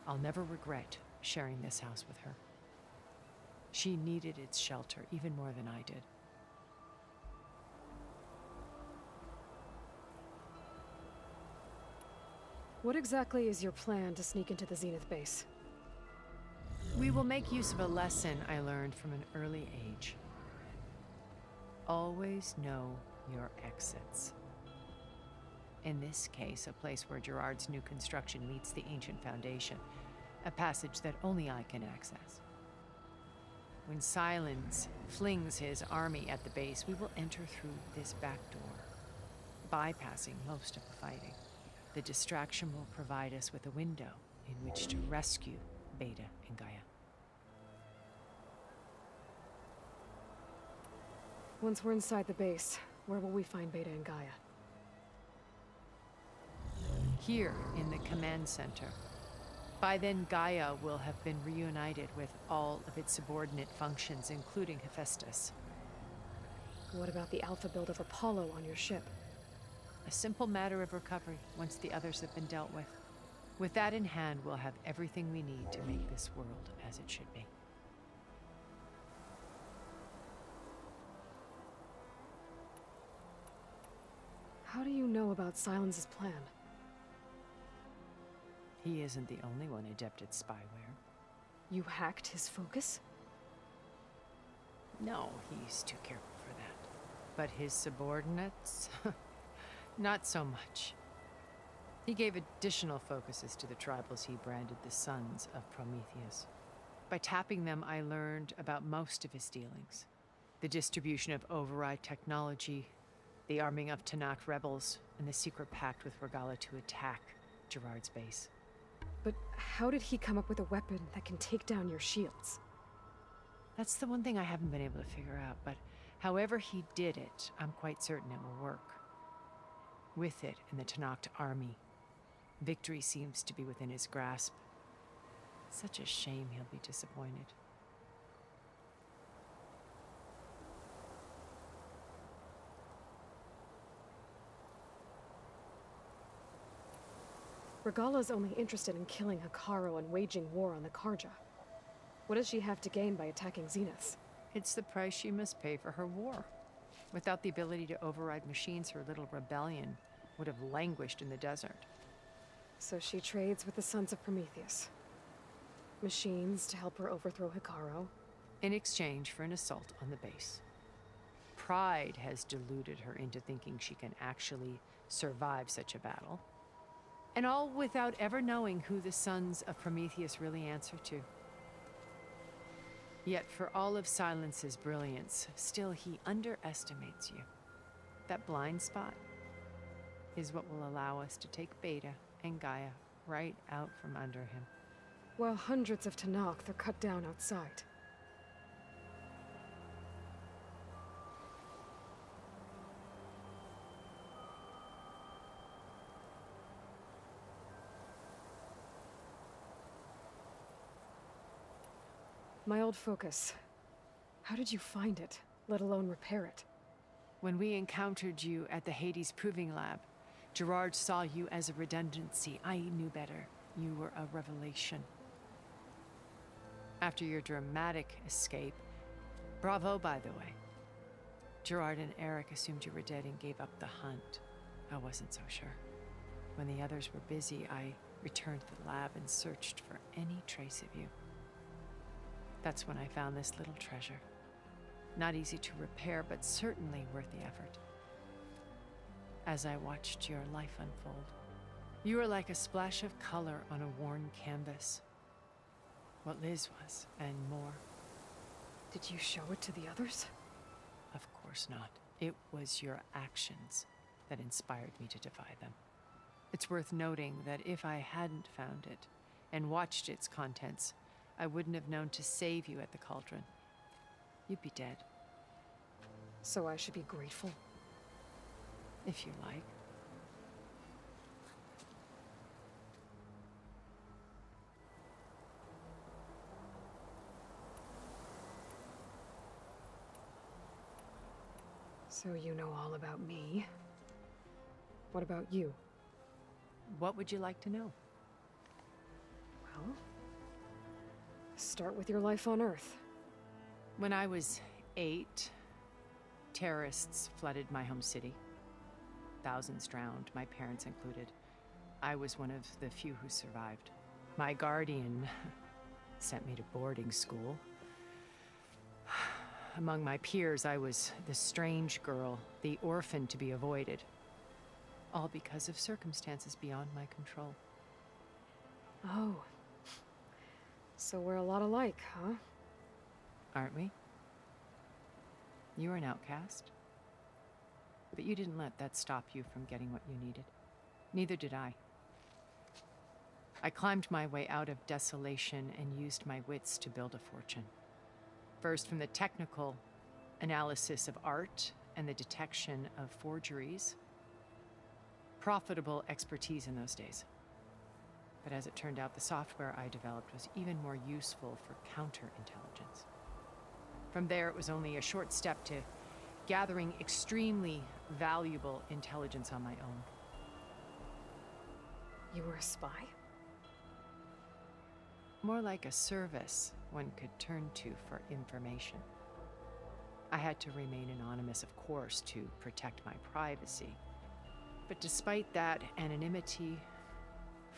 I'll never regret sharing this house with her. She needed its shelter even more than I did. What exactly is your plan to sneak into the Zenith base? We will make use of a lesson I learned from an early age. Always know your exits. In this case, a place where Gerard's new construction meets the ancient foundation, a passage that only I can access. When Sylens flings his army at the base, we will enter through this back door, bypassing most of the fighting. The distraction will provide us with a window in which to rescue Beta and Gaia. Once we're inside the base, where will we find Beta and Gaia? Here in the command center. By then, Gaia will have been reunited with all of its subordinate functions, including Hephaestus. What about the alpha build of Apollo on your ship? A simple matter of recovery once the others have been dealt with. With that in hand, we'll have everything we need to make this world as it should be. How do you know about Sylens' plan? He isn't the only one adept at spyware. You hacked his focus? No, he's too careful for that. But his subordinates? Not so much. He gave additional focuses to the tribals he branded the Sons of Prometheus. By tapping them, I learned about most of his dealings. The distribution of override technology, the arming of Tanakh rebels, and the secret pact with Regalla to attack Gerard's base. But how did he come up with a weapon that can take down your shields? That's the one thing I haven't been able to figure out, but however he did it, I'm quite certain it will work. With it and the Tanakh army, victory seems to be within his grasp. Such a shame he'll be disappointed. Regalla's only interested in killing Hekarro and waging war on the Karja. What does she have to gain by attacking Zeniths? It's the price she must pay for her war. Without the ability to override machines, her little rebellion would have languished in the desert. So she trades with the Sons of Prometheus. Machines to help her overthrow Hekarro. In exchange for an assault on the base. Pride has deluded her into thinking she can actually survive such a battle. And all without ever knowing who the Sons of Prometheus really answer to. Yet for all of Silence's brilliance, still he underestimates you. That blind spot is what will allow us to take Beta and Gaia right out from under him. While hundreds of Tanakh are cut down outside. My old focus. How did you find it, let alone repair it? When we encountered you at the Hades Proving Lab, Gerard saw you as a redundancy. I knew better. You were a revelation. After your dramatic escape, bravo, by the way. Gerard and Eric assumed you were dead and gave up the hunt. I wasn't so sure. When the others were busy, I returned to the lab and searched for any trace of you. That's when I found this little treasure. Not easy to repair, but certainly worth the effort. As I watched your life unfold, you were like a splash of color on a worn canvas. What Liz was, and more. Did you show it to the others? Of course not. It was your actions that inspired me to defy them. It's worth noting that if I hadn't found it and watched its contents, I wouldn't have known to save you at the Cauldron. You'd be dead. So I should be grateful? If you like. So you know all about me. What about you? What would you like to know? Well, start with your life on Earth. When I was 8, terrorists flooded my home city. Thousands drowned, my parents included. I was one of the few who survived. My guardian sent me to boarding school. Among my peers, I was the strange girl, the orphan to be avoided. All because of circumstances beyond my control. Oh. So we're a lot alike, huh? Aren't we? You were an outcast. But you didn't let that stop you from getting what you needed. Neither did I. I climbed my way out of desolation and used my wits to build a fortune. First, from the technical analysis of art and the detection of forgeries. Profitable expertise in those days. But as it turned out, the software I developed was even more useful for counterintelligence. From there, it was only a short step to gathering extremely valuable intelligence on my own. You were a spy? More like a service one could turn to for information. I had to remain anonymous, of course, to protect my privacy. But despite that anonymity,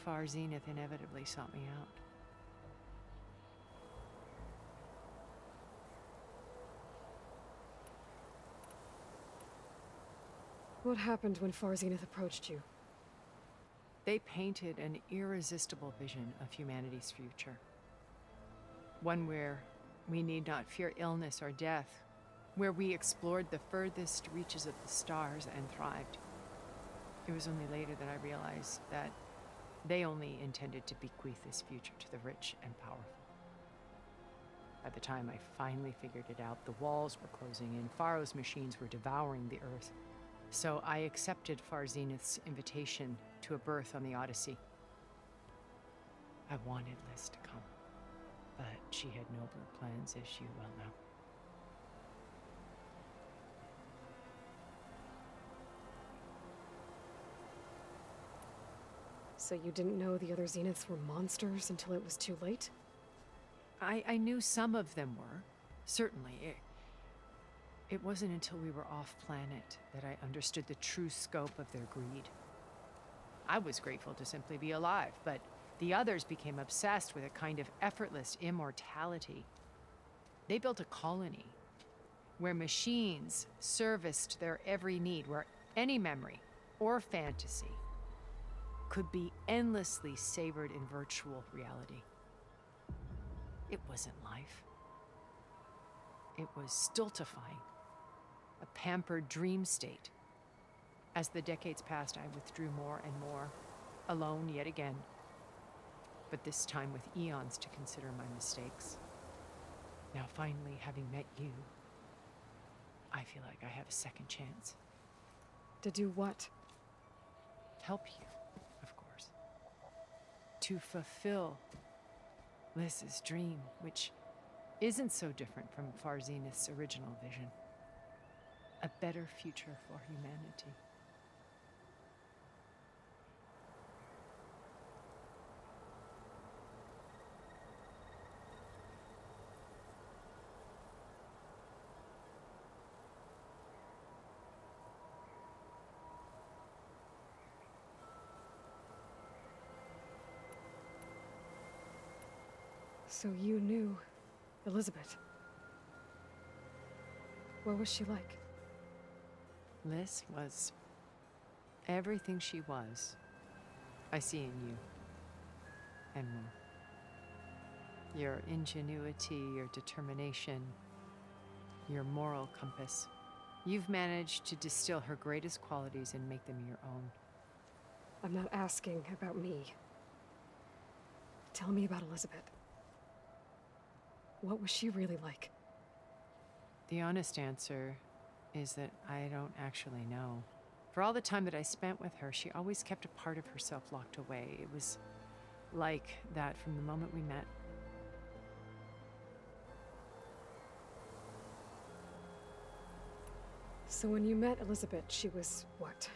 Far Zenith inevitably sought me out. What happened when Far Zenith approached you? They painted an irresistible vision of humanity's future. One where we need not fear illness or death, where we explored the furthest reaches of the stars and thrived. It was only later that I realized that they only intended to bequeath this future to the rich and powerful. By the time I finally figured it out, the walls were closing in, Faro's machines were devouring the Earth. So I accepted Far Zenith's invitation to a birth on the Odyssey. I wanted Liz to come, but she had nobler plans, as you well know. So you didn't know the other Zeniths were monsters until it was too late? I knew some of them were, certainly. It wasn't until we were off-planet that I understood the true scope of their greed. I was grateful to simply be alive, but the others became obsessed with a kind of effortless immortality. They built a colony where machines serviced their every need, where any memory or fantasy could be endlessly savored in virtual reality. It wasn't life. It was stultifying, a pampered dream state. As the decades passed, I withdrew more and more, alone yet again, but this time with eons to consider my mistakes. Now finally, having met you, I feel like I have a second chance. To do what? Help you, of course. To fulfill Liz's dream, which isn't so different from Far Zenith's original vision. A better future for humanity. So you knew Elizabeth. What was she like? Liz was everything she was. I see in you. And more. Your ingenuity, your determination, your moral compass. You've managed to distill her greatest qualities and make them your own. I'm not asking about me. Tell me about Elizabeth. What was she really like? The honest answer is that I don't actually know. For all the time that I spent with her, she always kept a part of herself locked away. It was like that from the moment we met. So when you met Elizabeth, she was what?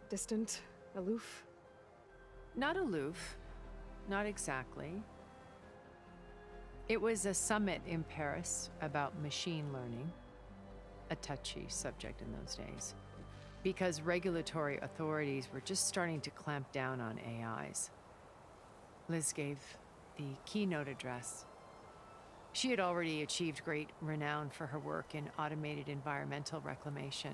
Distant? Aloof? Not aloof. Not exactly. It was a summit in Paris about machine learning, a touchy subject in those days, because regulatory authorities were just starting to clamp down on AIs. Liz gave the keynote address. She had already achieved great renown for her work in automated environmental reclamation.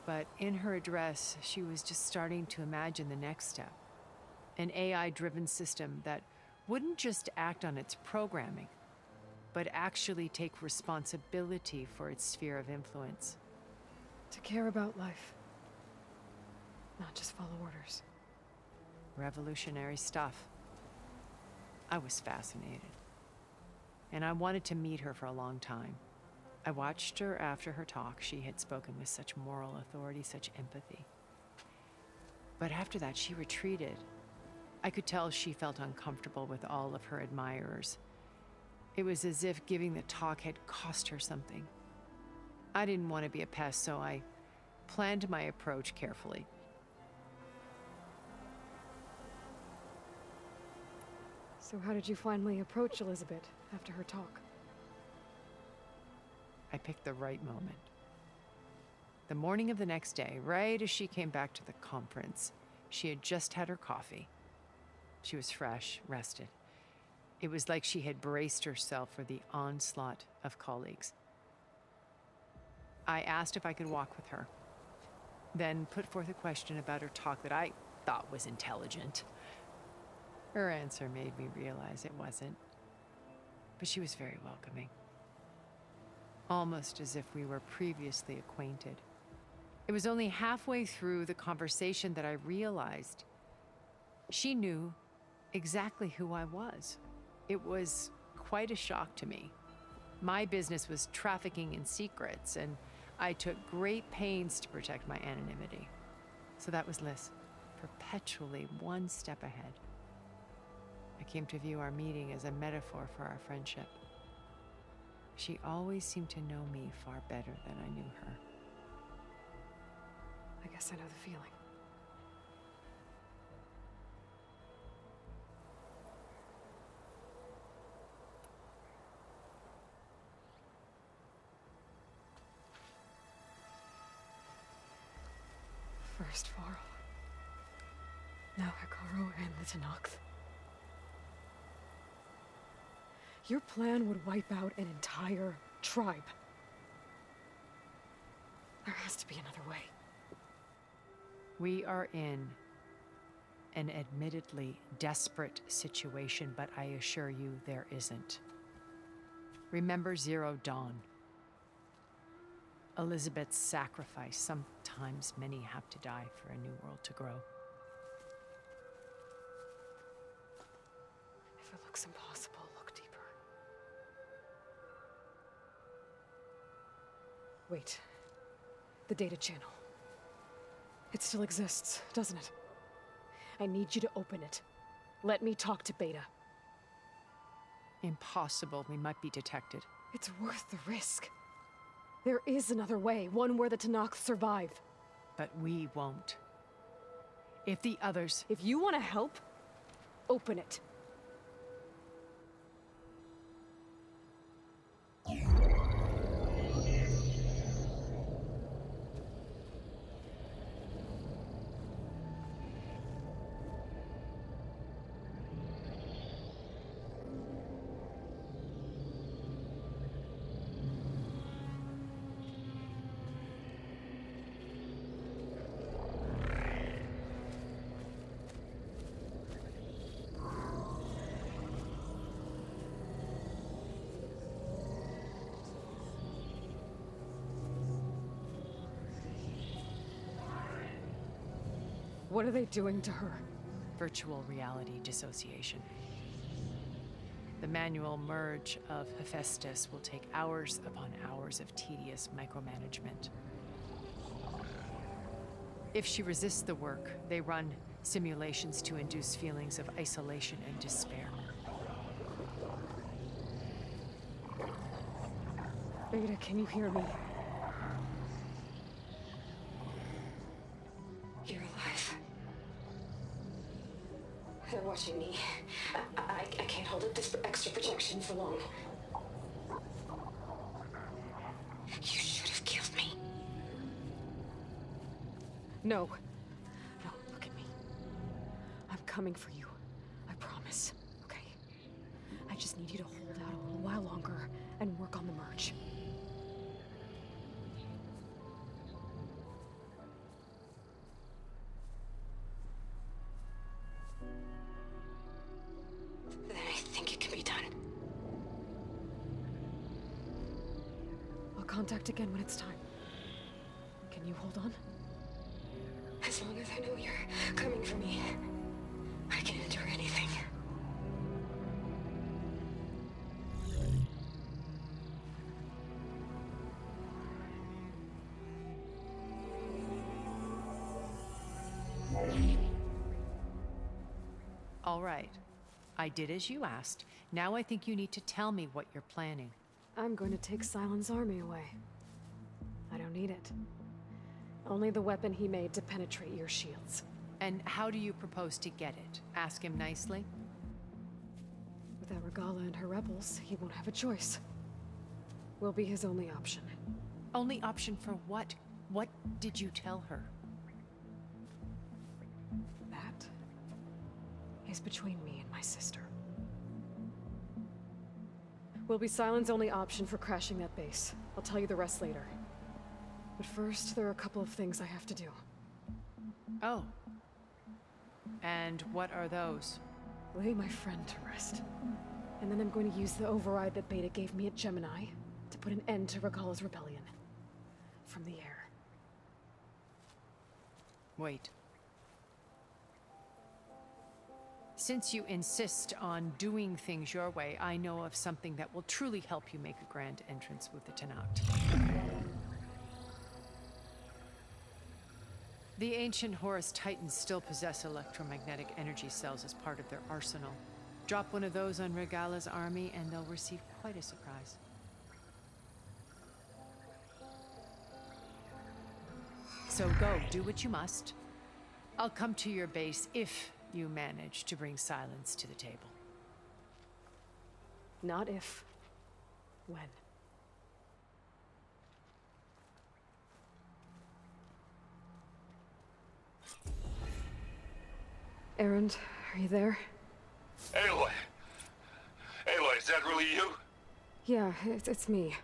But in her address, she was just starting to imagine the next step, an AI-driven system that wouldn't just act on its programming, but actually take responsibility for its sphere of influence. To care about life. Not just follow orders. Revolutionary stuff. I was fascinated. And I wanted to meet her for a long time. I watched her after her talk. She had spoken with such moral authority, such empathy. But after that, she retreated. I could tell she felt uncomfortable with all of her admirers. It was as if giving the talk had cost her something. I didn't want to be a pest, so I planned my approach carefully. So how did you finally approach Elizabeth after her talk? I picked the right moment. The morning of the next day, right as she came back to the conference, she had just had her coffee. She was fresh, rested. It was like she had braced herself for the onslaught of colleagues. I asked if I could walk with her. then put forth a question about her talk that I thought was intelligent. Her answer made me realize it wasn't. But she was very welcoming. Almost as if we were previously acquainted. It was only halfway through the conversation that I realized she knew exactly who I was. It was quite a shock to me. My business was trafficking in secrets, and I took great pains to protect my anonymity. So that was Liz, perpetually one step ahead. I came to view our meeting as a metaphor for our friendship. She always seemed to know me far better than I knew her. I guess I know the feeling. First Varl. Now Hekarro and the Tenakth. Your plan would wipe out an entire tribe. There has to be another way. We are in an admittedly desperate situation, but I assure you there isn't. Remember Zero Dawn. Elizabeth's sacrifice. Sometimes many have to die for a new world to grow. If it looks impossible, look deeper. Wait. The data channel. It still exists, doesn't it? I need you to open it. Let me talk to Beta. Impossible. We might be detected. It's worth the risk. There is another way, one where the Tenakth survive. But we won't. If the others... If you want to help, open it. What are they doing to her? Virtual reality dissociation. The manual merge of Hephaestus will take hours upon hours of tedious micromanagement. If she resists the work, they run simulations to induce feelings of isolation and despair. Beta, can you hear me? You're alive. They're watching me. I can't hold up this extra protection for long. You should have killed me. No. No, look at me. I'm coming for you. I promise. Okay? I just need you to hold out a little while longer and work on the merge. Then I think it can be done. I'll contact again when it's time. Can you hold on? As long as I know you're coming for me, I can endure anything. All right. I did as you asked. Now I think you need to tell me what you're planning. I'm going to take Sylens' army away. I don't need it. Only the weapon he made to penetrate your shields. And how do you propose to get it? Ask him nicely? Without Regala and her rebels, he won't have a choice. We'll be his only option. Only option for what? What did you tell her? That is between me and my sister. Will be Sylens' only option for crashing that base. I'll tell you the rest later. But But first, there are a couple of things I have to do. Oh. And what are those? Lay my friend to rest. And then I'm going to use the override that Beta gave me at Gemini to put an end to Regalla's rebellion. From the air. Wait. Since you insist on doing things your way, I know of something that will truly help you make a grand entrance with the Tenakth. The ancient Horus Titans still possess electromagnetic energy cells as part of their arsenal. Drop one of those on Regalla's army and they'll receive quite a surprise. So go, do what you must. I'll come to your base if you manage to bring silence to the table. Not if. When. Erend, are you there? Aloy! Aloy, is that really you? Yeah, it's me.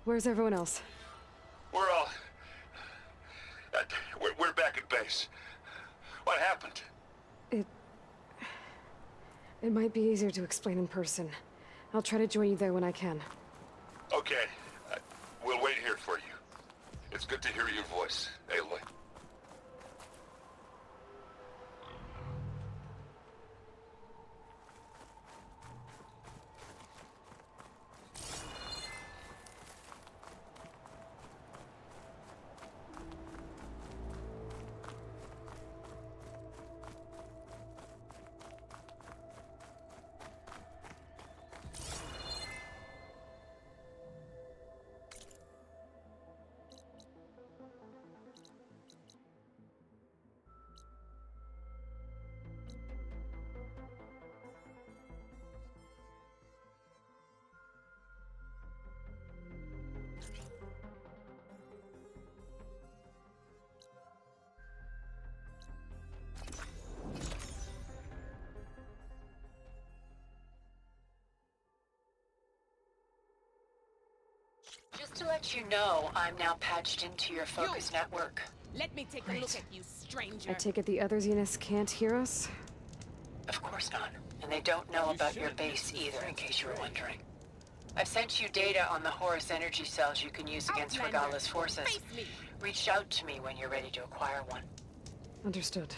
Where's everyone else? We're all... we're back at base. What happened? It might be easier to explain in person. I'll try to join you there when I can. Okay. We'll wait here for you. It's good to hear your voice, Aloy. Just to let you know, I'm now patched into your focus network. Let me take a look at you, stranger. I take it the other Zeniths can't hear us? Of course not. And they don't know about your base either, in case you were wondering. I've sent you data on the Horus energy cells you can use against Regalla's forces. Reach out to me when you're ready to acquire one. Understood.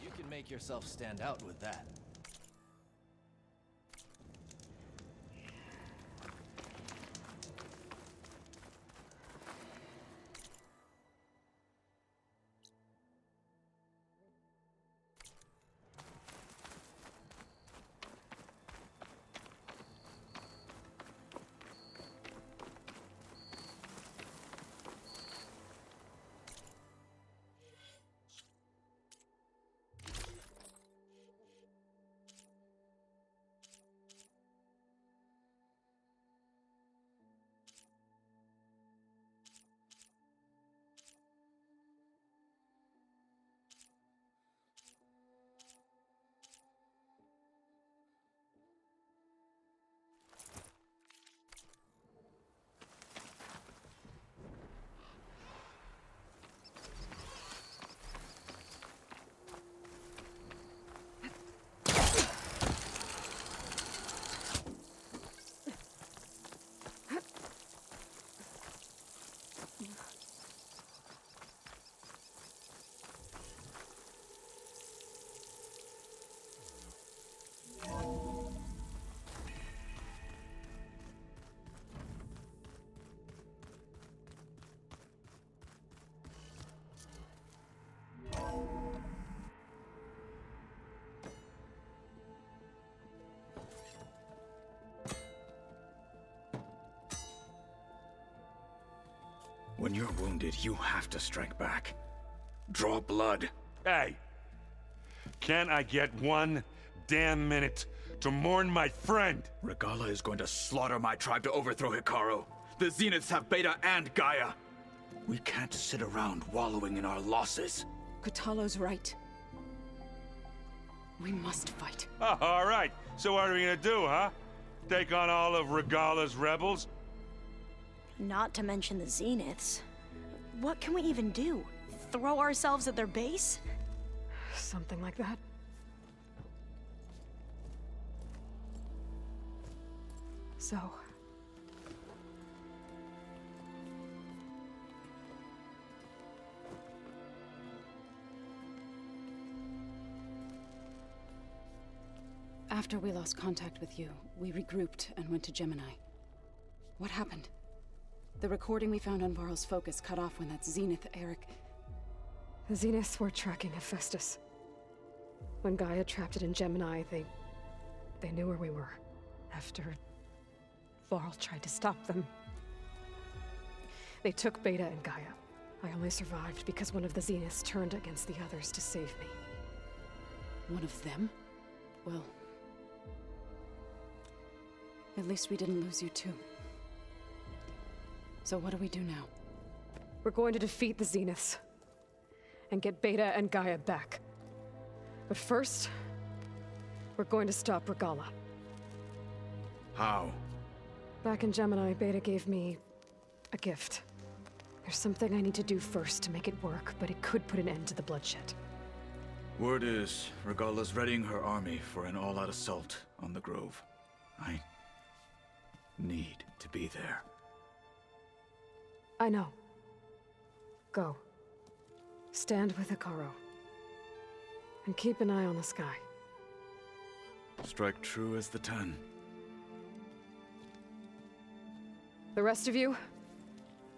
You can make yourself stand out with that. When you're wounded, you have to strike back. Draw blood. Hey! Can't I get one damn minute to mourn my friend? Regalla is going to slaughter my tribe to overthrow Hikaru. The Zeniths have Beta and Gaia. We can't sit around wallowing in our losses. Kotallo's right. We must fight. Oh, all right. So what are we gonna do, huh? Take on all of Regalla's rebels? Not to mention the Zeniths. What can we even do? Throw ourselves at their base? Something like that. So... After we lost contact with you, we regrouped and went to Gemini. What happened? The recording we found on Varl's focus cut off when that Zenith Eric... The Zeniths were tracking Hephaestus. When Gaia trapped it in Gemini, they knew where we were. After Varl tried to stop them. They took Beta and Gaia. I only survived because one of the Zeniths turned against the others to save me. One of them? Well... at least we didn't lose you too. So what do we do now? We're going to defeat the Zeniths. And get Beta and Gaia back. But first... we're going to stop Regalla. How? Back in Gemini, Beta gave me... a gift. There's something I need to do first to make it work, but it could put an end to the bloodshed. Word is, Regalla's readying her army for an all-out assault on the Grove. I need to be there. I know. Go. Stand with Hikaru. And keep an eye on the sky. Strike true as the 10. The rest of you,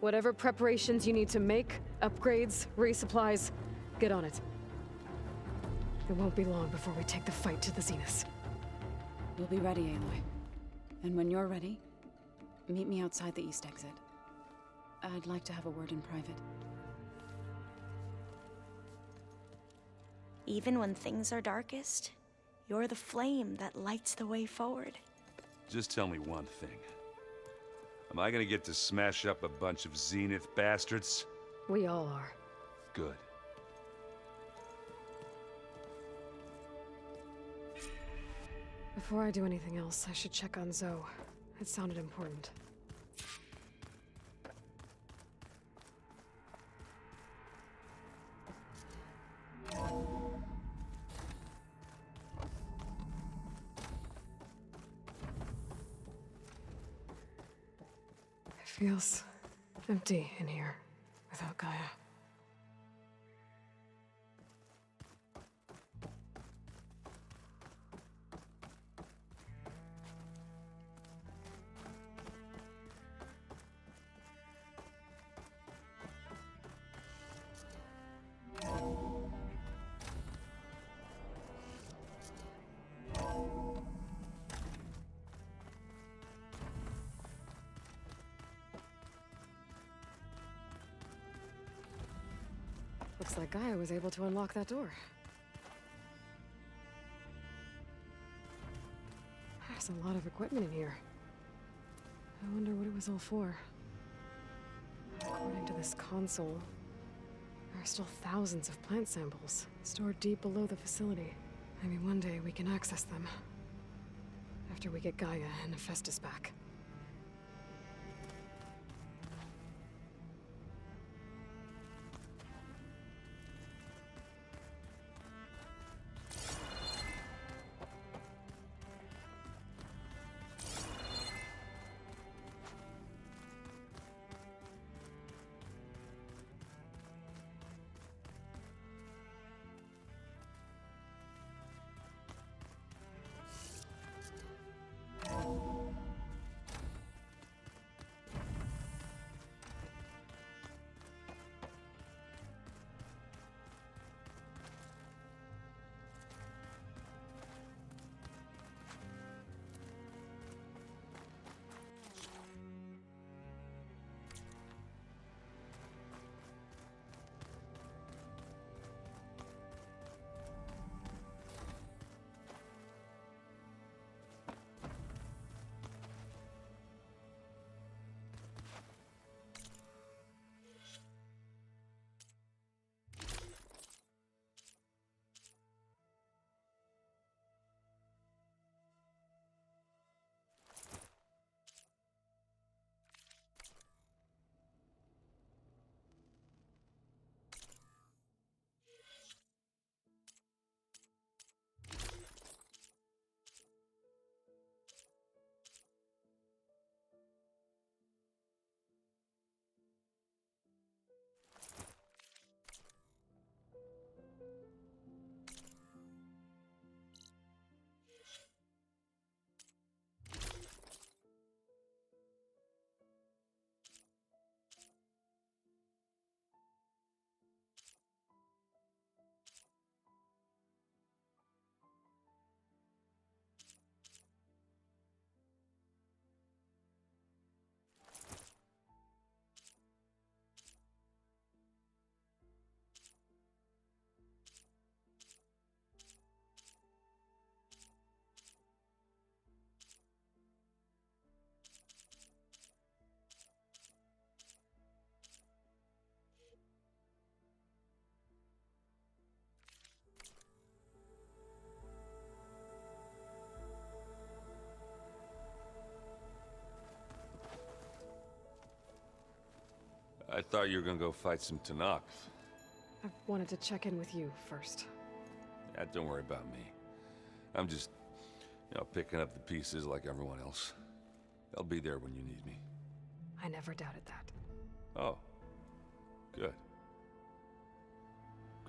whatever preparations you need to make, upgrades, resupplies, get on it. It won't be long before we take the fight to the Zeniths. We'll be ready, Aloy. And when you're ready, meet me outside the east exit. I'd like to have a word in private. Even when things are darkest, you're the flame that lights the way forward. Just tell me one thing. Am I gonna get to smash up a bunch of Zenith bastards? We all are. Good. Before I do anything else, I should check on Zoe. It sounded important. It feels empty in here without Gaia. Looks like Gaia was able to unlock that door. There's a lot of equipment in here. I wonder what it was all for. According to this console, there are still thousands of plant samples stored deep below the facility. Maybe one day we can access them. After we get Gaia and Hephaestus back. I thought you were gonna go fight some Tenakth. I wanted to check in with you first. Yeah, don't worry about me. I'm just, picking up the pieces like everyone else. I'll be there when you need me. I never doubted that. Oh. Good.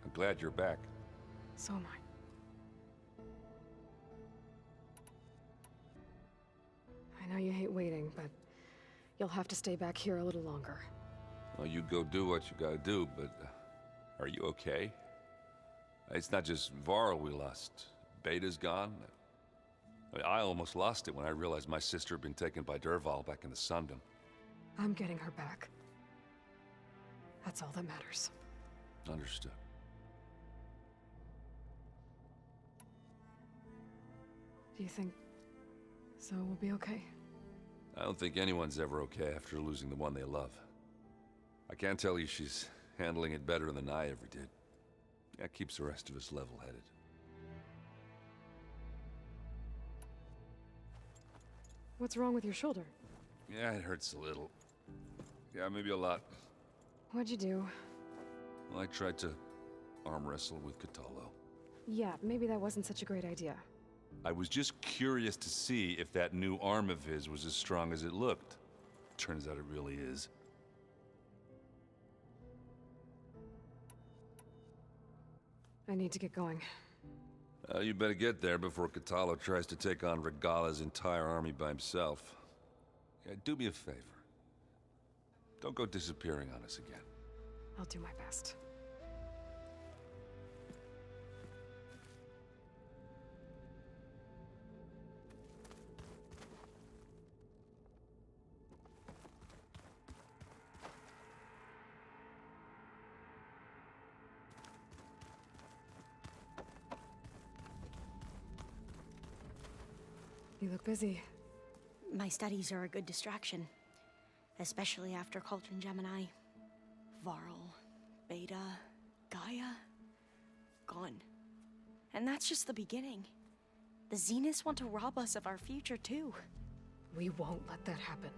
I'm glad you're back. So am I. I know you hate waiting, but you'll have to stay back here a little longer. Well, you go do what you gotta do, but are you okay? It's not just Varl we lost. Beta's gone. I almost lost it when I realized my sister had been taken by Dervahl back in the Sundom. I'm getting her back. That's all that matters. Understood. Do you think Zoe will be okay? I don't think anyone's ever okay after losing the one they love. I can't tell you she's handling it better than I ever did. That keeps the rest of us level-headed. What's wrong with your shoulder? Yeah, it hurts a little. Yeah, maybe a lot. What'd you do? Well, I tried to arm wrestle with Kotallo. Yeah, maybe that wasn't such a great idea. I was just curious to see if that new arm of his was as strong as it looked. Turns out it really is. I need to get going. You better get there before Kotallo tries to take on Regalla's entire army by himself. Yeah, do me a favor. Don't go disappearing on us again. I'll do my best. You look busy. My studies are a good distraction. Especially after Cauldron Gemini. Varl, Beta, Gaia, gone. And that's just the beginning. The Zeniths want to rob us of our future too. We won't let that happen.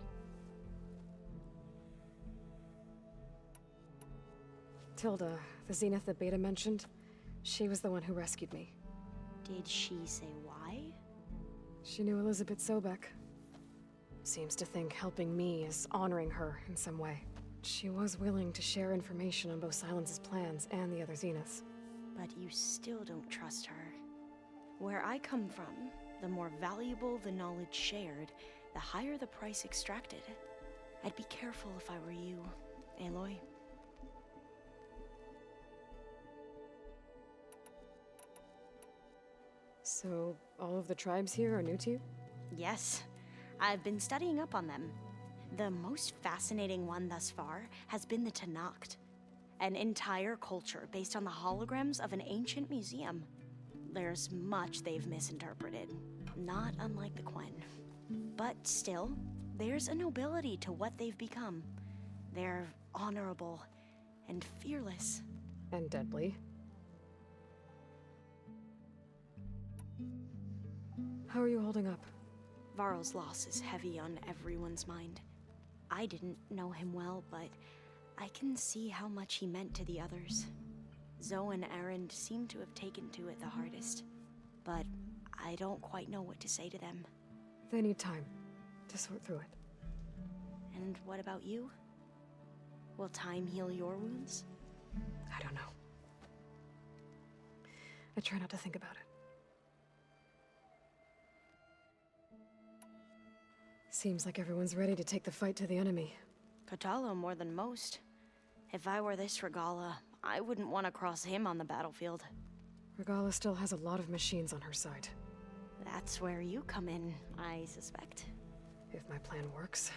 Tilda, the Zenith that Beta mentioned, she was the one who rescued me. Did she say why? She knew Elizabeth Sobek. Seems to think helping me is honoring her in some way. She was willing to share information on both Silence's plans and the other Zeniths. But you still don't trust her. Where I come from, the more valuable the knowledge shared, the higher the price extracted. I'd be careful if I were you, Aloy. So, all of the tribes here are new to you? Yes. I've been studying up on them. The most fascinating one thus far has been the Tenakth, an entire culture based on the holograms of an ancient museum. There's much they've misinterpreted, not unlike the Quen. But still, there's a nobility to what they've become. They're honorable and fearless. And deadly. How are you holding up? Varl's loss is heavy on everyone's mind. I didn't know him well, but I can see how much he meant to the others. Zoe and Erend seem to have taken to it the hardest, but I don't quite know what to say to them. They need time to sort through it. And what about you? Will time heal your wounds? I don't know. I try not to think about it. Seems like everyone's ready to take the fight to the enemy. Kotallo more than most. If I were this Regalla, I wouldn't want to cross him on the battlefield. Regalla still has a lot of machines on her side. That's where you come in, I suspect. If my plan works.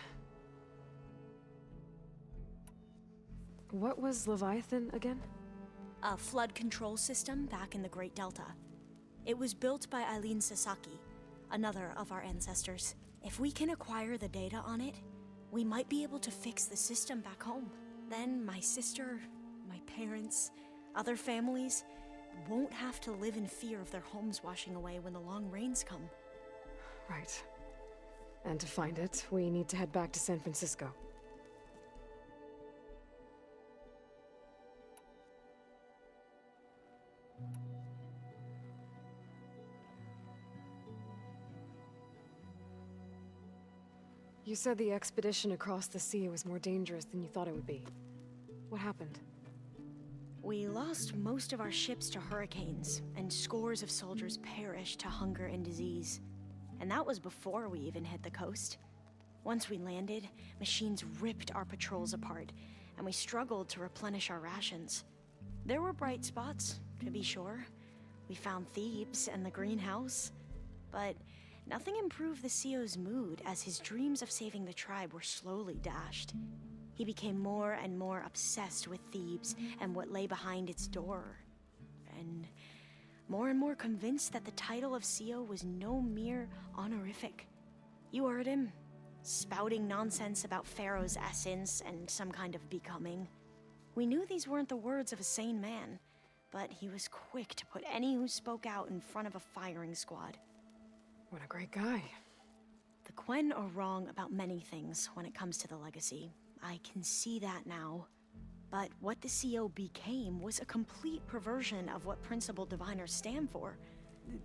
What was Leviathan again? A flood control system back in the Great Delta. It was built by Eileen Sasaki, another of our ancestors. If we can acquire the data on it, we might be able to fix the system back home. Then my sister, my parents, other families won't have to live in fear of their homes washing away when the long rains come. Right. And to find it, we need to head back to San Francisco. You said the expedition across the sea was more dangerous than you thought it would be. What happened? We lost most of our ships to hurricanes, and scores of soldiers perished to hunger and disease. And that was before we even hit the coast. Once we landed, machines ripped our patrols apart, and we struggled to replenish our rations. There were bright spots, to be sure. We found Thebes and the greenhouse, but nothing improved the CEO's mood as his dreams of saving the tribe were slowly dashed. He became more and more obsessed with Thebes and what lay behind its door, and more convinced that the title of CEO was no mere honorific. You heard him, spouting nonsense about Pharaoh's essence and some kind of becoming. We knew these weren't the words of a sane man, but he was quick to put any who spoke out in front of a firing squad. What a great guy. The Quen are wrong about many things when it comes to the legacy. I can see that now. But what the CEO became was a complete perversion of what Principal Diviners stand for.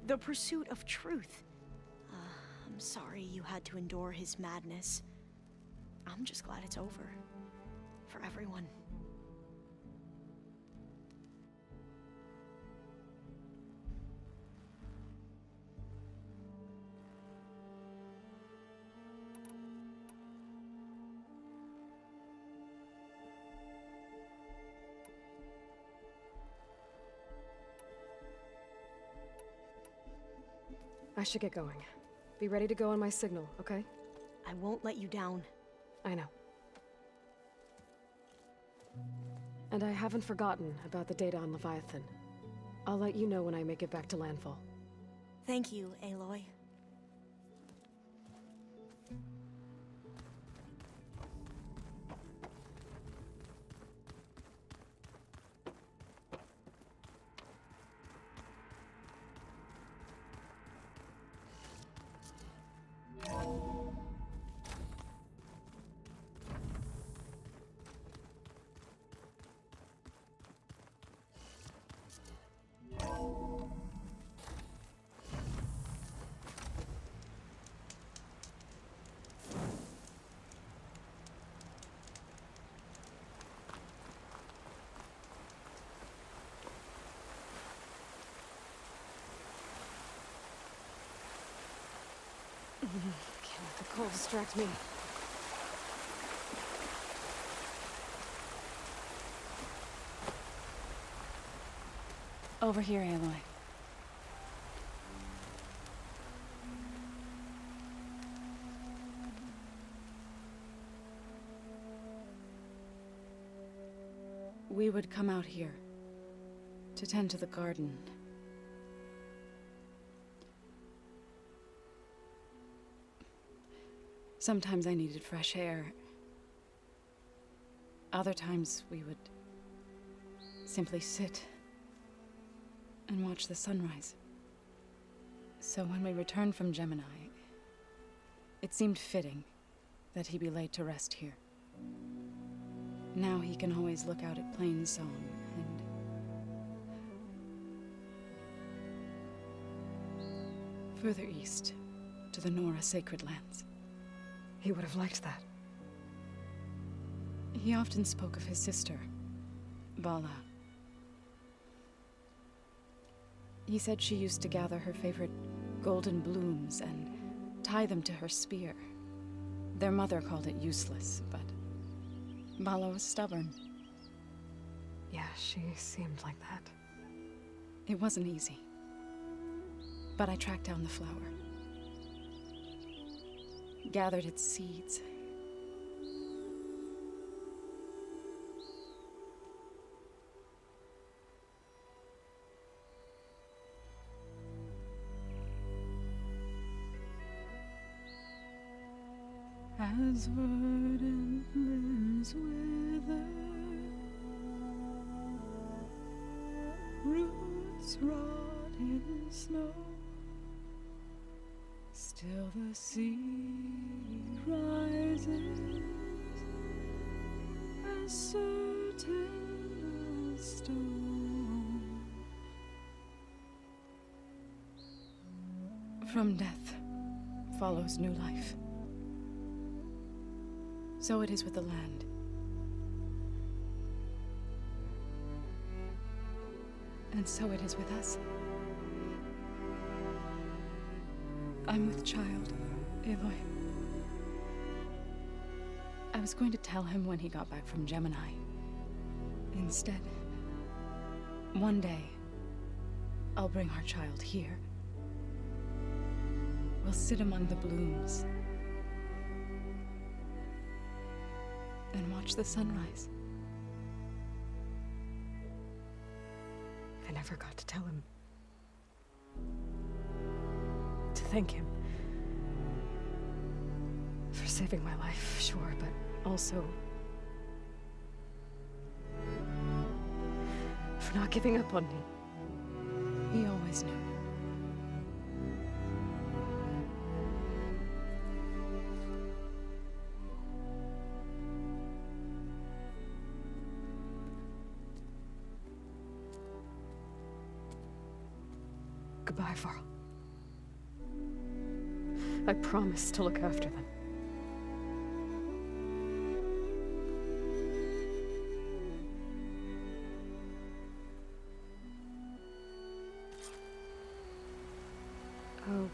The pursuit of truth. I'm sorry you had to endure his madness. I'm just glad it's over. For everyone. I should get going. Be ready to go on my signal, okay? I won't let you down. I know. And I haven't forgotten about the data on Leviathan. I'll let you know when I make it back to landfall. Thank you, Aloy. Can't let the cold distract me. Over here, Aloy. We would come out here to tend to the garden. Sometimes I needed fresh air. Other times we would simply sit and watch the sunrise. So when we returned from Gemini, it seemed fitting that he be laid to rest here. Now he can always look out at Plainsong and further east to the Nora Sacred Lands. He would have liked that. He often spoke of his sister, Bala. He said she used to gather her favorite golden blooms and tie them to her spear. Their mother called it useless, but Bala was stubborn. Yeah, she seemed like that. It wasn't easy. But I tracked down the flower. Gathered its seeds. As verdant limbs wither, roots rot in snow, still the sea rises, as certain as stone. From death follows new life. So it is with the land. And so it is with us. I'm with child, Aloy. I was going to tell him when he got back from Gemini. Instead, one day, I'll bring our child here. We'll sit among the blooms and watch the sunrise. I never got to tell him. To thank him. For saving my life, sure, but also for not giving up on me. He always knew. Goodbye, Varl. I promise to look after them. I'll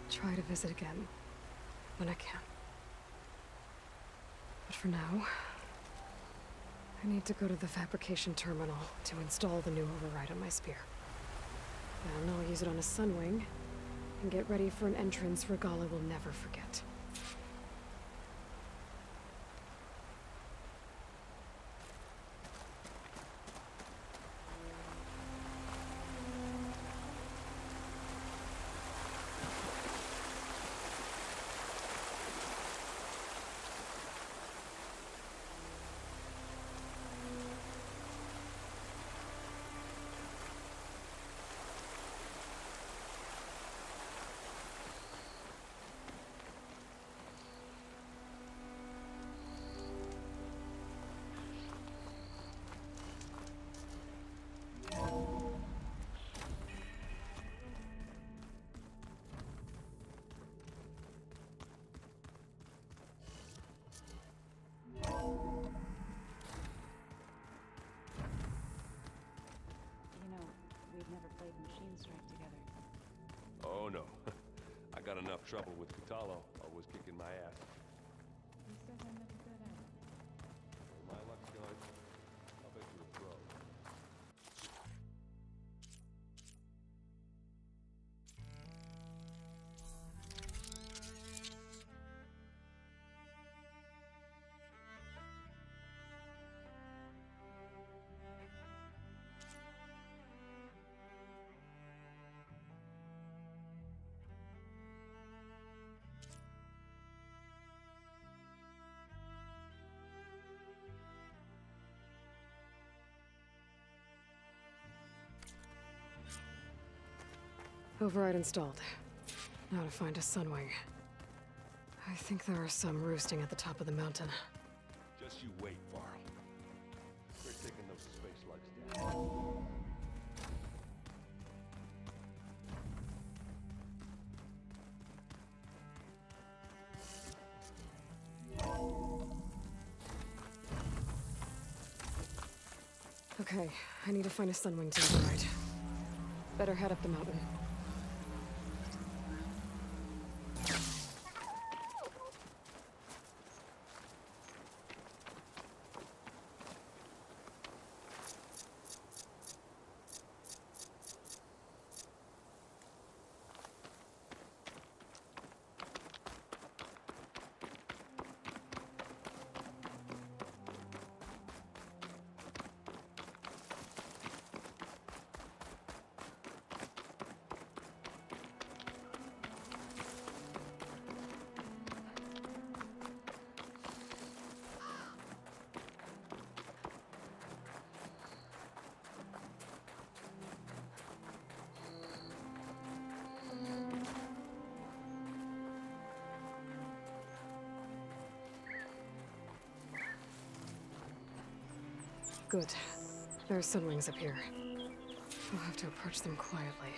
try to visit again when I can. But for now, I need to go to the fabrication terminal to install the new override on my spear. Then I'll use it on a Sunwing and get ready for an entrance Regalla will never forget. Oh no. I got enough trouble with Kotallo, always kicking my ass. He says I'm never good at it. Well, my luck's good. I'll bet you're a pro. Override installed. Now to find a Sunwing. I think there are some roosting at the top of the mountain. Just you wait, Varl. We're taking those space lugs down. Okay, I need to find a Sunwing to override. Better head up the mountain. Good. There are Sunwings up here. I'll have to approach them quietly.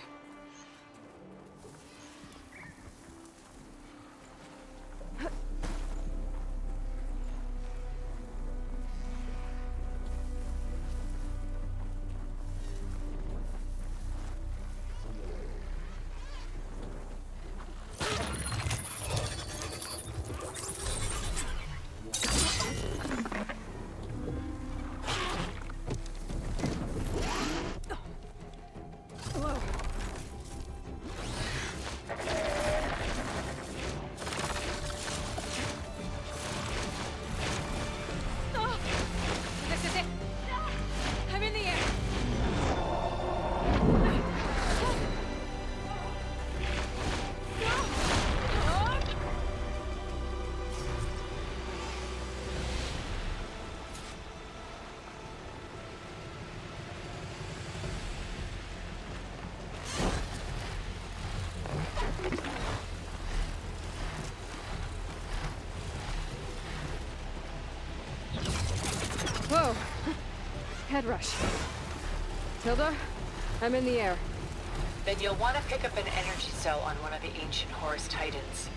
Head rush. Tilda, I'm in the air. Then you'll want to pick up an energy cell on one of the ancient Horus Titans.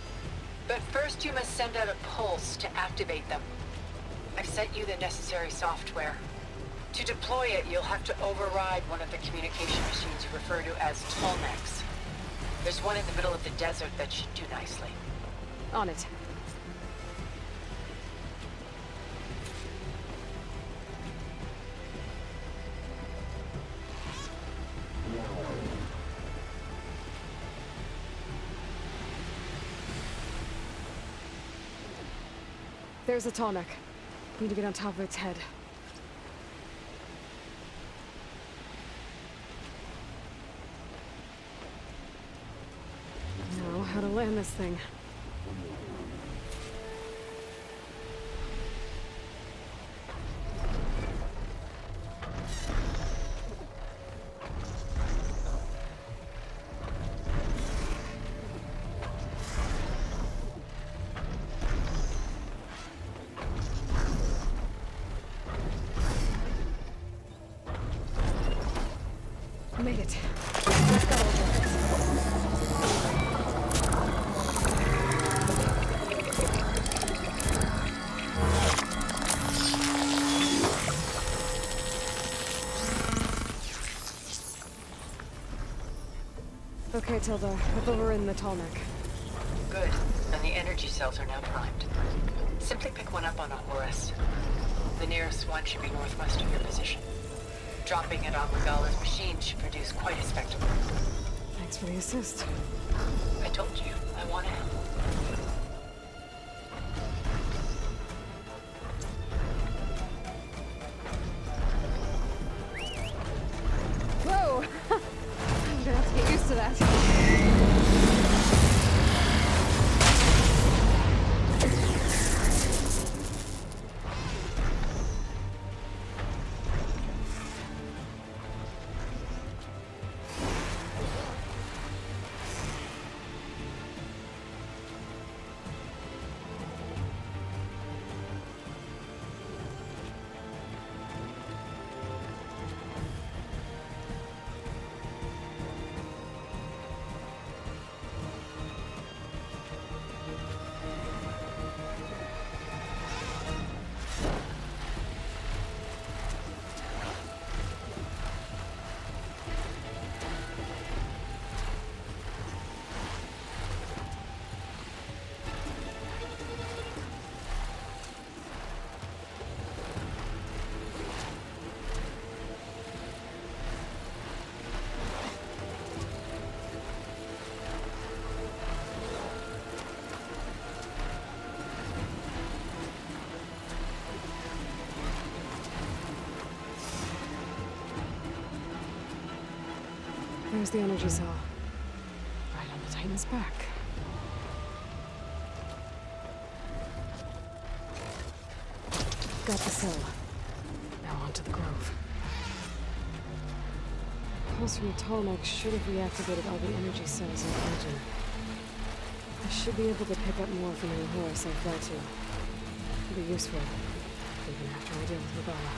But first you must send out a pulse to activate them. I've sent you the necessary software. To deploy it, you'll have to override one of the communication machines you refer to as Tallnecks. There's one in the middle of the desert that should do nicely. On it. There's a Tallneck. Need to get on top of its head. Now, how to land this thing. Made it. Let's go over it. Okay, Tilda. I thought we're in the Tallneck. Good. And the energy cells are now primed. Simply pick one up on a Horus. The nearest one should be northwest of your position. Dropping it on Regalla's machine should produce quite a spectacle. Thanks for the assist. I told you, I want to help. Whoa! I'm gonna have to get used to that. There's the energy cell. Right on the Titan's back. Got the cell. Now onto the Grove. Pulse from the Tallneck should have reactivated all the energy cells in the engine. I should be able to pick up more from any Horus I fly to. It'll be useful, even after I deal with Regalla.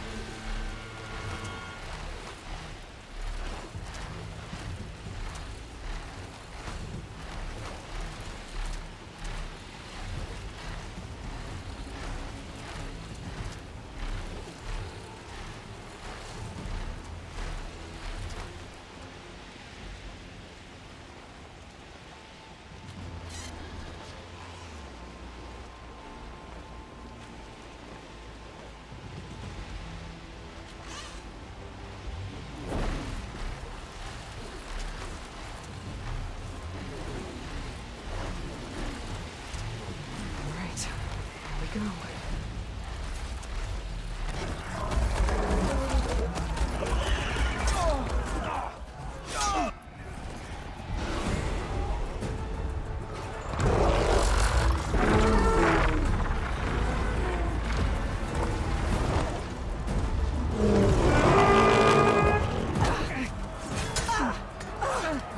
Go.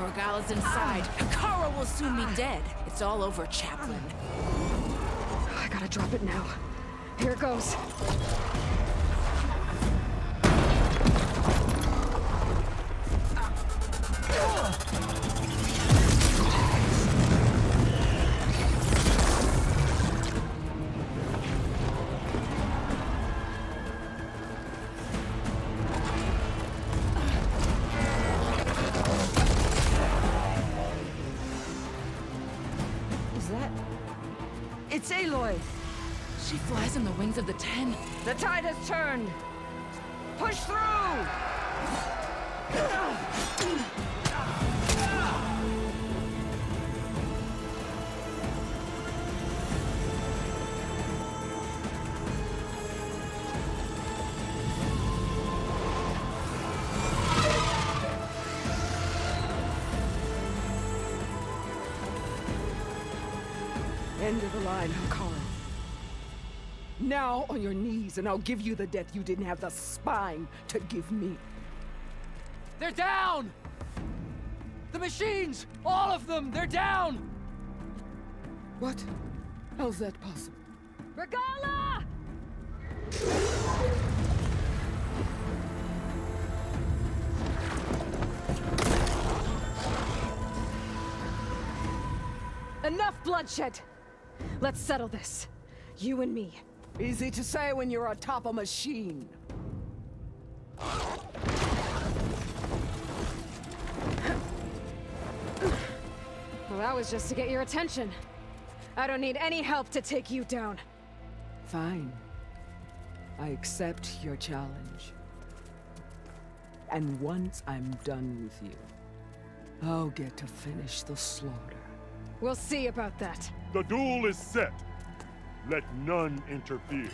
Regalla's inside, and Kara will soon be dead. It's all over, Chaplain. I gotta drop it now. Here it goes. It's Aloy! She flies on the wings of the Ten. The tide has turned! Push through! End of the line, Hakaru. Now on your knees, and I'll give you the death you didn't have the spine to give me. They're down! The machines! All of them! They're down! What? How's that possible? Regala! Enough bloodshed! Let's settle this. You and me. Easy to say when you're atop a machine. Well, that was just to get your attention. I don't need any help to take you down. Fine. I accept your challenge. And once I'm done with you, I'll get to finish the slaughter. We'll see about that. The duel is set. Let none interfere.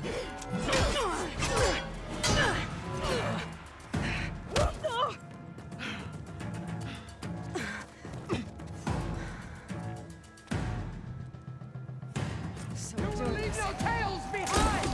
So you will leave no tails behind!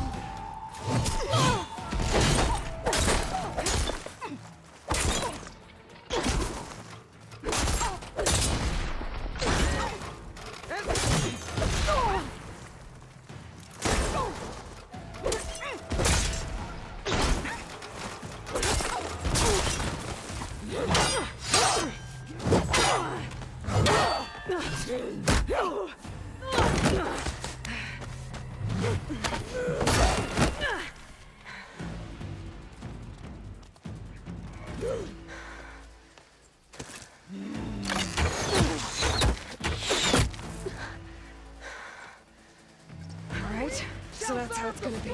Alright, so that's how it's gonna be.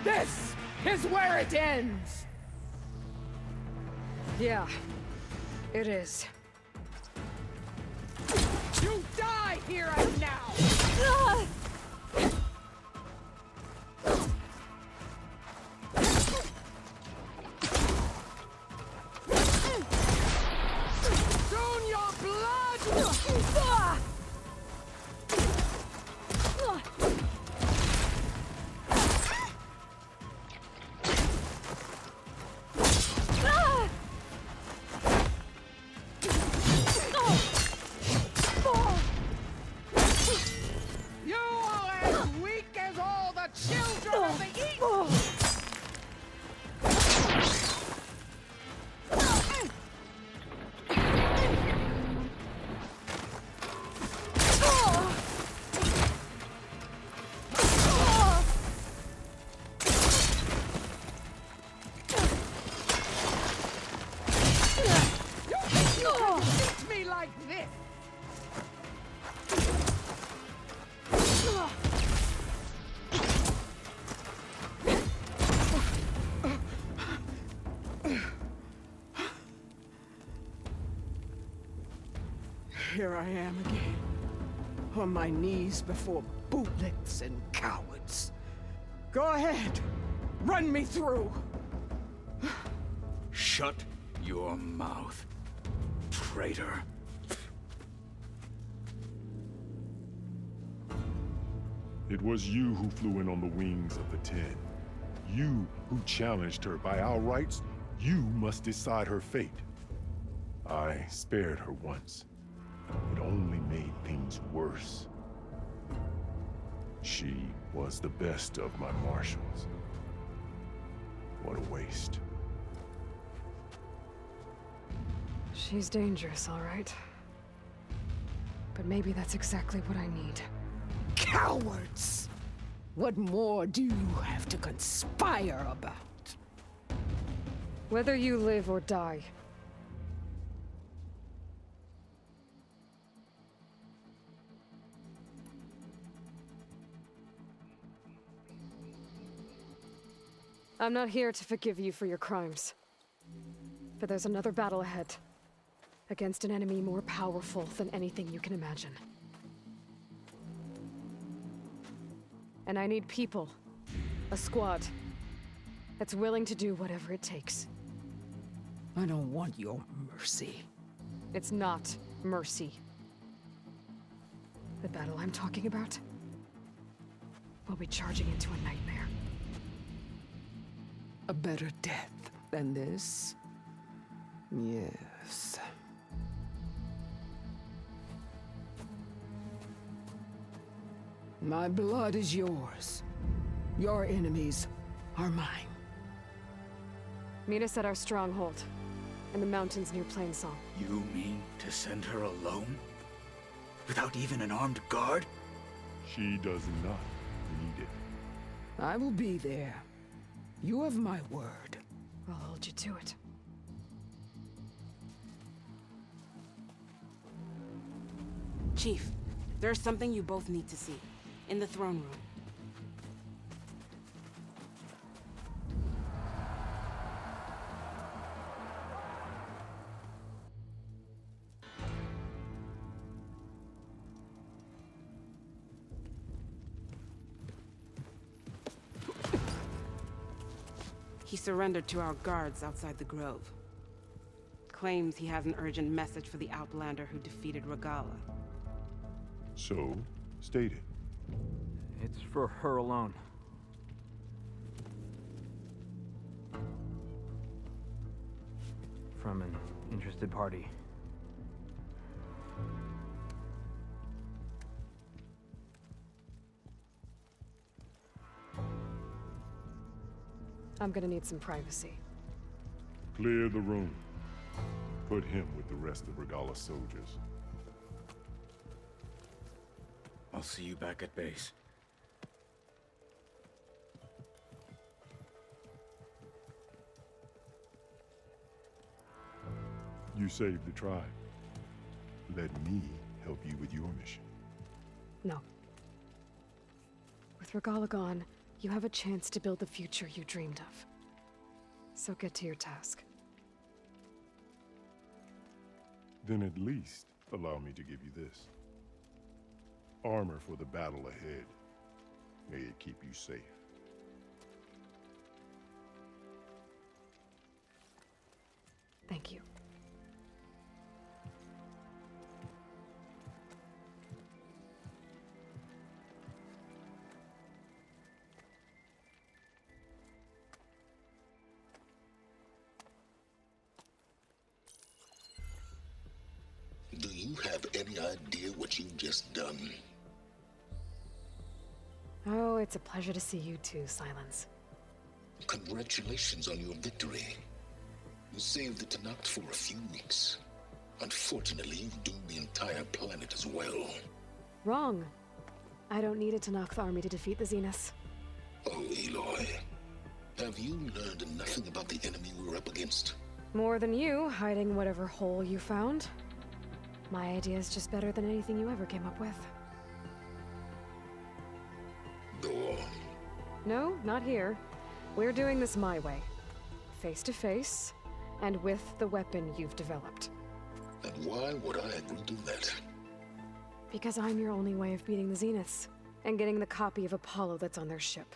This is where it ends! Yeah, it is. You die here and now! Soon your blood! You are as weak as all the children of the East! You can beat me like this! Here I am again, on my knees before bootlets and cowards. Go ahead, run me through. Shut your mouth, traitor. It was you who flew in on the wings of the Ten. You who challenged her by our rights, you must decide her fate. I spared her once. It only made things worse. She was the best of my marshals. What a waste. She's dangerous, all right. But maybe that's exactly what I need. Cowards! What more do you have to conspire about? Whether you live or die. I'm not here to forgive you for your crimes. But there's another battle ahead. Against an enemy more powerful than anything you can imagine. And I need people. A squad. That's willing to do whatever it takes. I don't want your mercy. It's not mercy. The battle I'm talking about will be charging into a nightmare. A better death than this? Yes. My blood is yours. Your enemies are mine. Meet us at our stronghold, in the mountains near Plainsong. You mean to send her alone? Without even an armed guard? She does not need it. I will be there. You have my word. I'll hold you to it. Chief, there's something you both need to see. In the throne room. He surrendered to our guards outside the grove. Claims he has an urgent message for the Outlander who defeated Regalla. So, state it. It's for her alone. From an interested party. I'm gonna need some privacy. Clear the room. Put him with the rest of Regalla's soldiers. I'll see you back at base. You saved the tribe. Let me help you with your mission. No. With Regalla gone, you have a chance to build the future you dreamed of. So get to your task. Then at least allow me to give you this. Armor for the battle ahead. May it keep you safe. Thank you. Do you have any idea what you've just done? Oh, it's a pleasure to see you too, Silence. Congratulations on your victory. You saved the Tenakth for a few weeks. Unfortunately, you've doomed the entire planet as well. Wrong. I don't need a Tenakth army to defeat the Zeniths. Oh, Aloy. Have you learned nothing about the enemy we're up against? More than you, hiding whatever hole you found. My idea is just better than anything you ever came up with. Go on. No, not here. We're doing this my way. Face to face, and with the weapon you've developed. And why would I agree to that? Because I'm your only way of beating the Zeniths, and getting the copy of Apollo that's on their ship.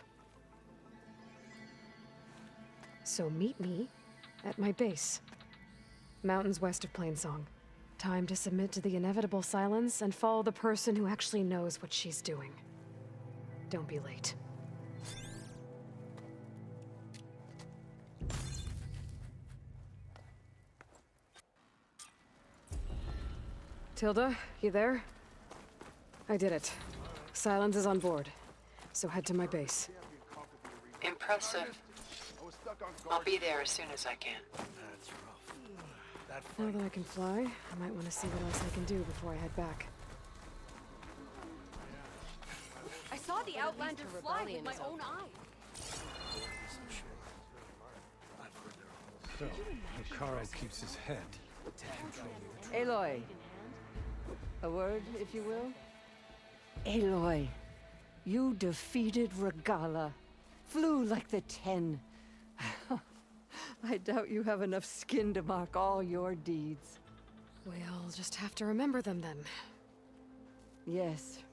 So meet me at my base. Mountains west of Plainsong. Time to submit to the inevitable silence and follow the person who actually knows what she's doing. Don't be late. Tilda, you there? I did it. Silence is on board. So head to my base. Impressive. I'll be there as soon as I can. Now that I can fly, I might want to see what else I can do before I head back. I saw the Outlander fly with my own eyes. So, Hekarro keeps his head. Aloy. A word, if you will? Aloy, you defeated Regalla. Flew like the 10. I doubt you have enough skin to mark all your deeds. We'll just have to remember them then. Yes.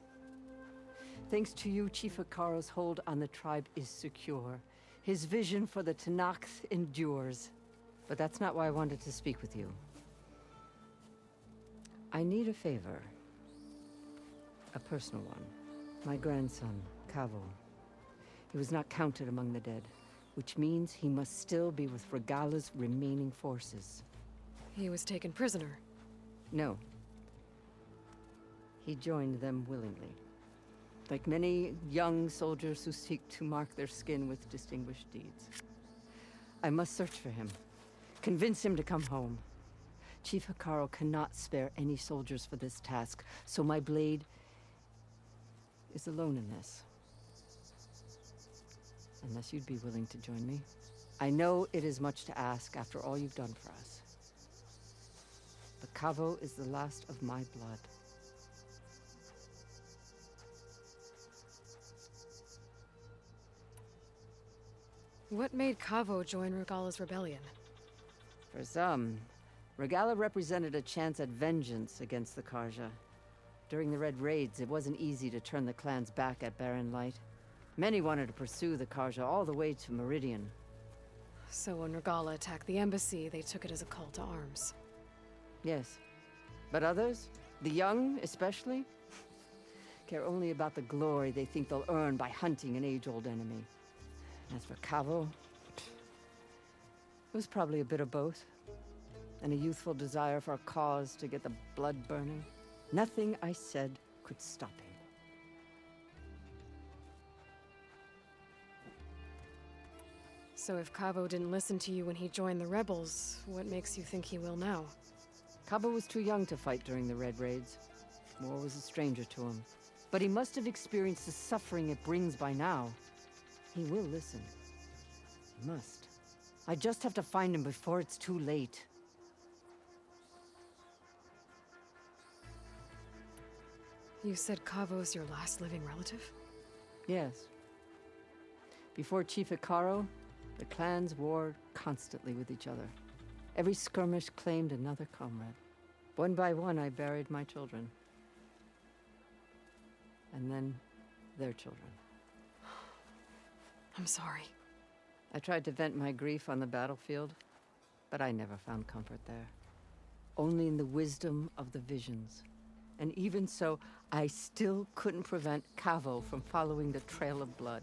Thanks to you, Chief Hekarro's hold on the tribe is secure. His vision for the Tenakth endures. But that's not why I wanted to speak with you. I need a favor. A personal one. My grandson, Kavo. He was not counted among the dead, which means he must still be with Regalla's remaining forces. He was taken prisoner. No. He joined them willingly. Like many young soldiers who seek to mark their skin with distinguished deeds. I must search for him. Convince him to come home. Chief Hekarro cannot spare any soldiers for this task, so my blade is alone in this. Unless you'd be willing to join me. I know it is much to ask after all you've done for us. But Kavo is the last of my blood. What made Kavo join Regalla's rebellion? For some, Regalla represented a chance at vengeance against the Carja. During the Red Raids, it wasn't easy to turn the clans back at Barren Light. Many wanted to pursue the Carja all the way to Meridian. So when Regalla attacked the embassy, they took it as a call to arms. Yes. But others, the young especially, care only about the glory they think they'll earn by hunting an age-old enemy. As for Kavo, it was probably a bit of both. And a youthful desire for a cause to get the blood burning. Nothing I said could stop him. So if Kavo didn't listen to you when he joined the rebels, what makes you think he will now? Kavo was too young to fight during the Red Raids. War was a stranger to him. But he must have experienced the suffering it brings by now. He will listen. He must. I just have to find him before it's too late. You said Kavo's your last living relative? Yes. Before Chief Hekarro, the clans warred constantly with each other. Every skirmish claimed another comrade. One by one, I buried my children. And then, their children. I'm sorry. I tried to vent my grief on the battlefield, but I never found comfort there. Only in the wisdom of the visions. And even so, I still couldn't prevent Kavo from following the trail of blood.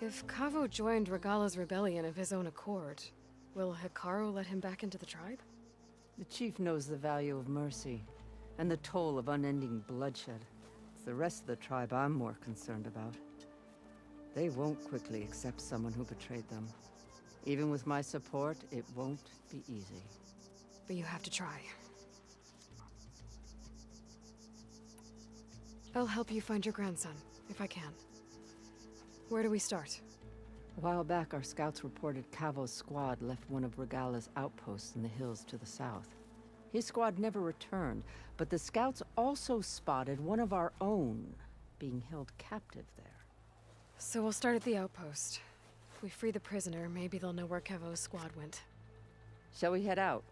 If Kavo joined Regalla's rebellion of his own accord, will Hekarro let him back into the tribe? The chief knows the value of mercy, and the toll of unending bloodshed. It's the rest of the tribe I'm more concerned about. They won't quickly accept someone who betrayed them. Even with my support, it won't be easy. But you have to try. I'll help you find your grandson, if I can. Where do we start? A while back, our scouts reported Kavo's squad left one of Regalla's outposts in the hills to the south. His squad never returned, but the scouts also spotted one of our own being held captive there. So we'll start at the outpost. If we free the prisoner, maybe they'll know where Kavo's squad went. Shall we head out?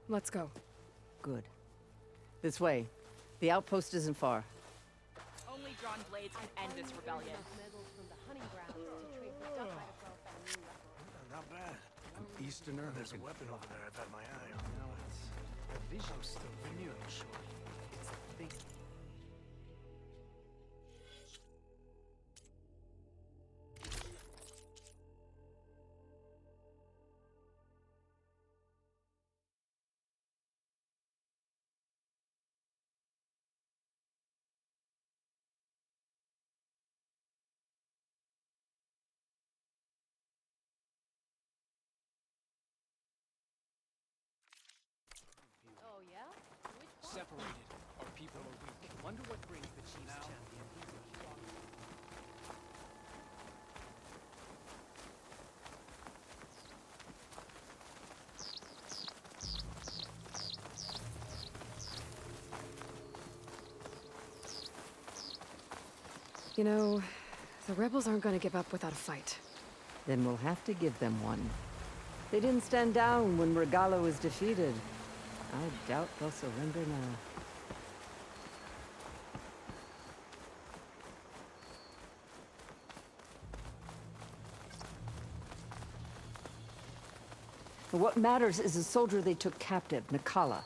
Let's go. Good. This way. The outpost isn't far. Only drawn blades can end this rebellion. Not bad. An Easterner. There's a weapon over there I've had my eye on. I'm still renewing, sure. It's a big... Oh, yeah? Separated. Our people are weak. Wonder what brings the Chief's champion here. You know, the rebels aren't gonna give up without a fight. Then we'll have to give them one. They didn't stand down when Regalla was defeated. I doubt they'll surrender now. But what matters is the soldier they took captive, Nakala.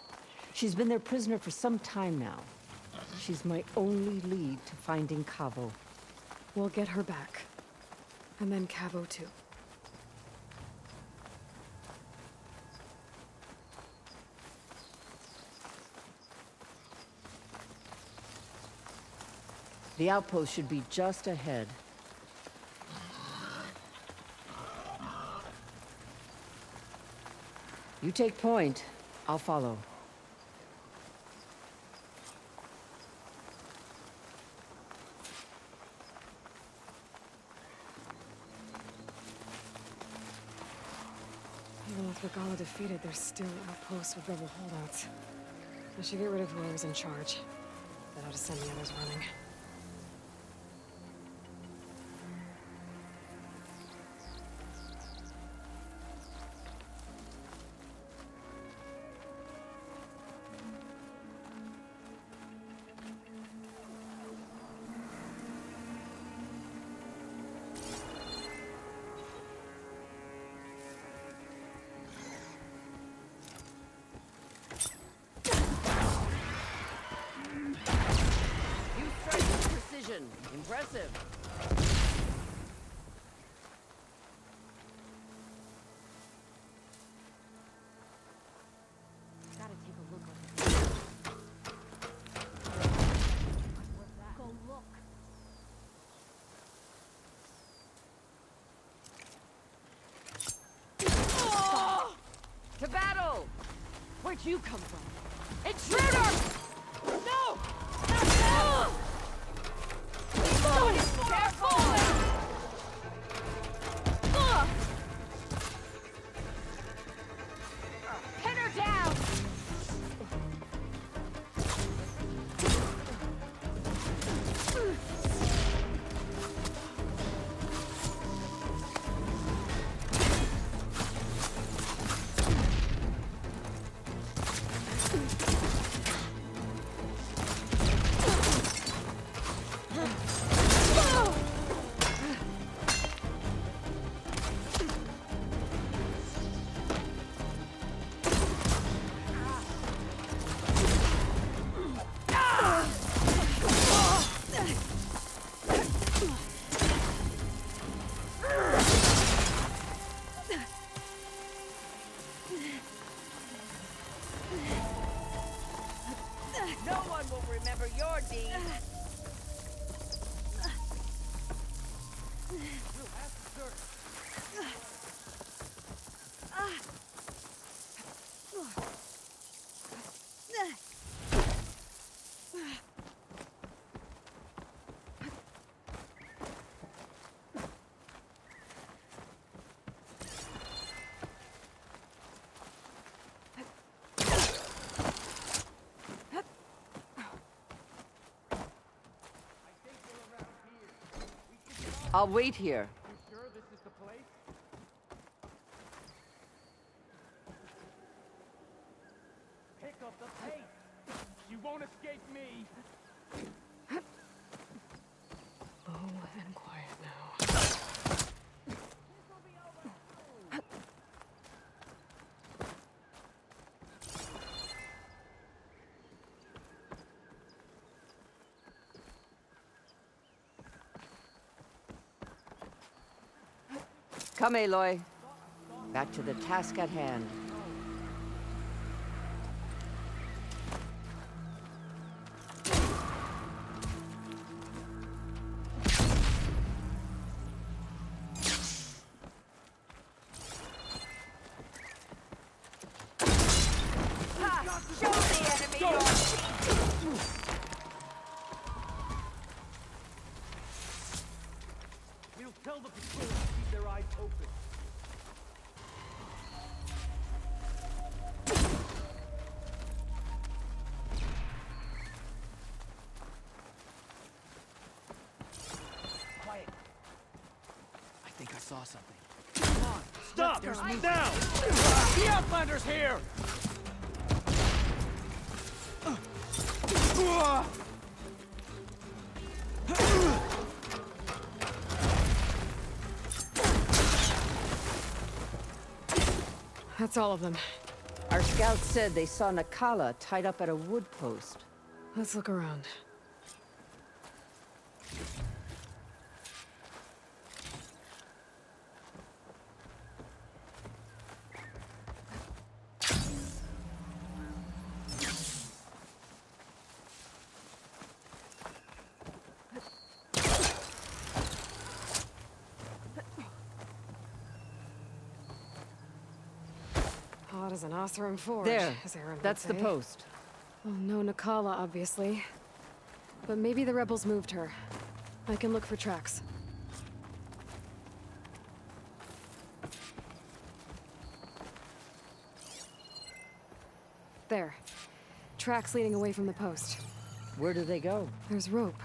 She's been their prisoner for some time now. She's my only lead to finding Cavo. We'll get her back. And then Cavo too. The outpost should be just ahead. You take point. I'll follow. Even with Regalla defeated, there's still outposts with rebel holdouts. I should get rid of whoever's in charge. That ought to send the others running. Impressive. Gotta take a look at it. Go look. Oh! To battle! Where'd you come from? Intruder! No! No! Careful! Pin her down! No one will remember your deeds. I'll wait here. You sure this is the place? Pick up the pace! You won't escape me! Low and quiet now. Come, Aloy. Back to the task at hand. Show the enemy your teeth! We'll tell the patrol to keep their eyes open. Quiet. I think I saw something. Come on, stop! Now! The Outlander's here! That's all of them. Our scouts said they saw Nakala tied up at a wood post. Let's look around. Hot as an Oseram forge. There. As Aaron would That's the say. post. Well, no Nakala, obviously. But maybe the rebels moved her. I can look for tracks. There. Tracks leading away from the post. Where do they go? There's rope.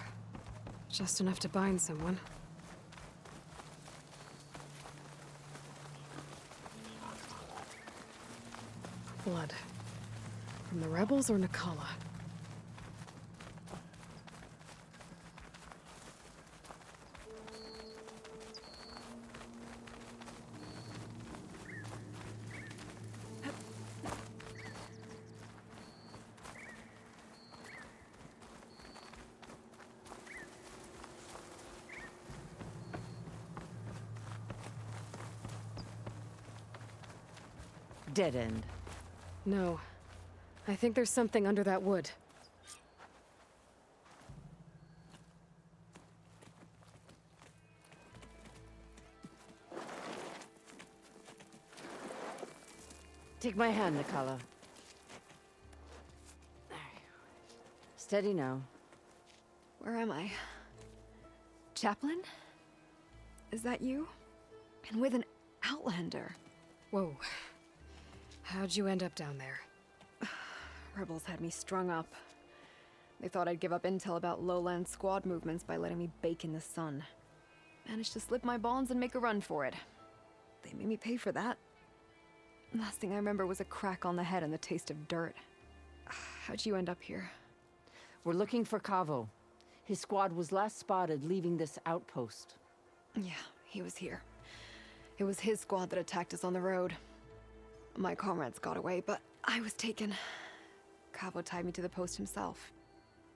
Just enough to bind someone. Blood. From the rebels or Nakala? Dead end. No. I think there's something under that wood. Take my hand, Nakala. Steady now. Where am I? Chaplain? Is that you? And with an Outlander. Whoa. How'd you end up down there? Rebels had me strung up. They thought I'd give up intel about lowland squad movements by letting me bake in the sun. Managed to slip my bonds and make a run for it. They made me pay for that. Last thing I remember was a crack on the head and the taste of dirt. How'd you end up here? We're looking for Kavo. His squad was last spotted leaving this outpost. Yeah, he was here. It was his squad that attacked us on the road. My comrades got away, but I was taken. Kavo tied me to the post himself.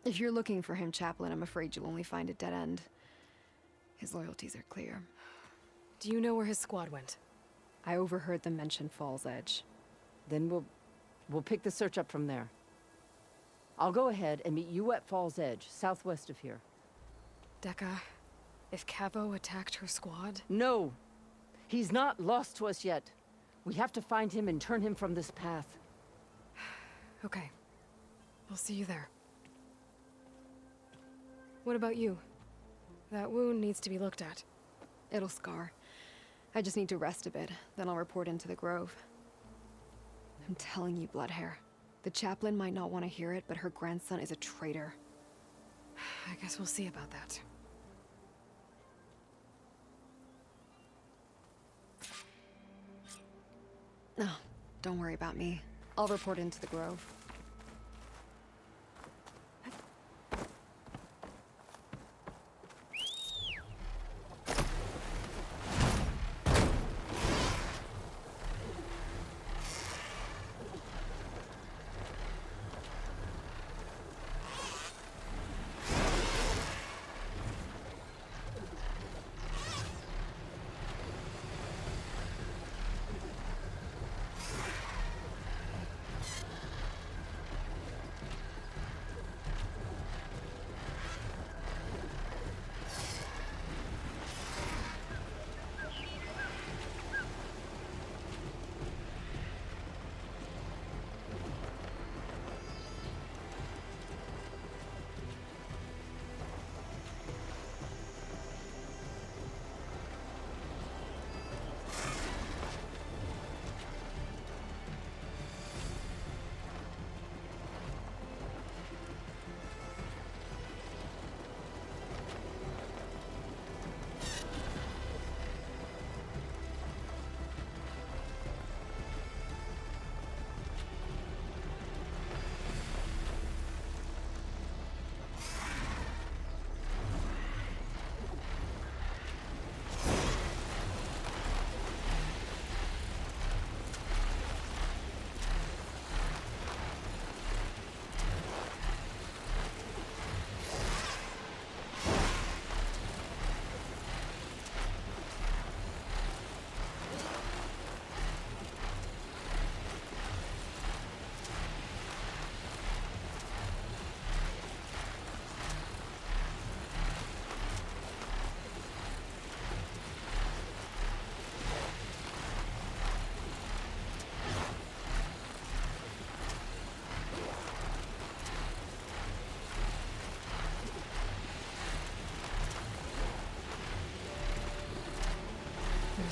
If you're looking for him, Chaplain, I'm afraid you'll only find a dead end. His loyalties are clear. Do you know where his squad went? I overheard them mention Fall's Edge. Then we'll pick the search up from there. I'll go ahead and meet you at Fall's Edge, southwest of here. Dekka, if Kavo attacked her squad? No! He's not lost to us yet. We have to find him and turn him from this path. Okay. I'll see you there. What about you? That wound needs to be looked at. It'll scar. I just need to rest a bit, then I'll report into the Grove. I'm telling you, Bloodhair. The chaplain might not want to hear it, but her grandson is a traitor. I guess we'll see about that. No, don't worry about me. I'll report into the Grove.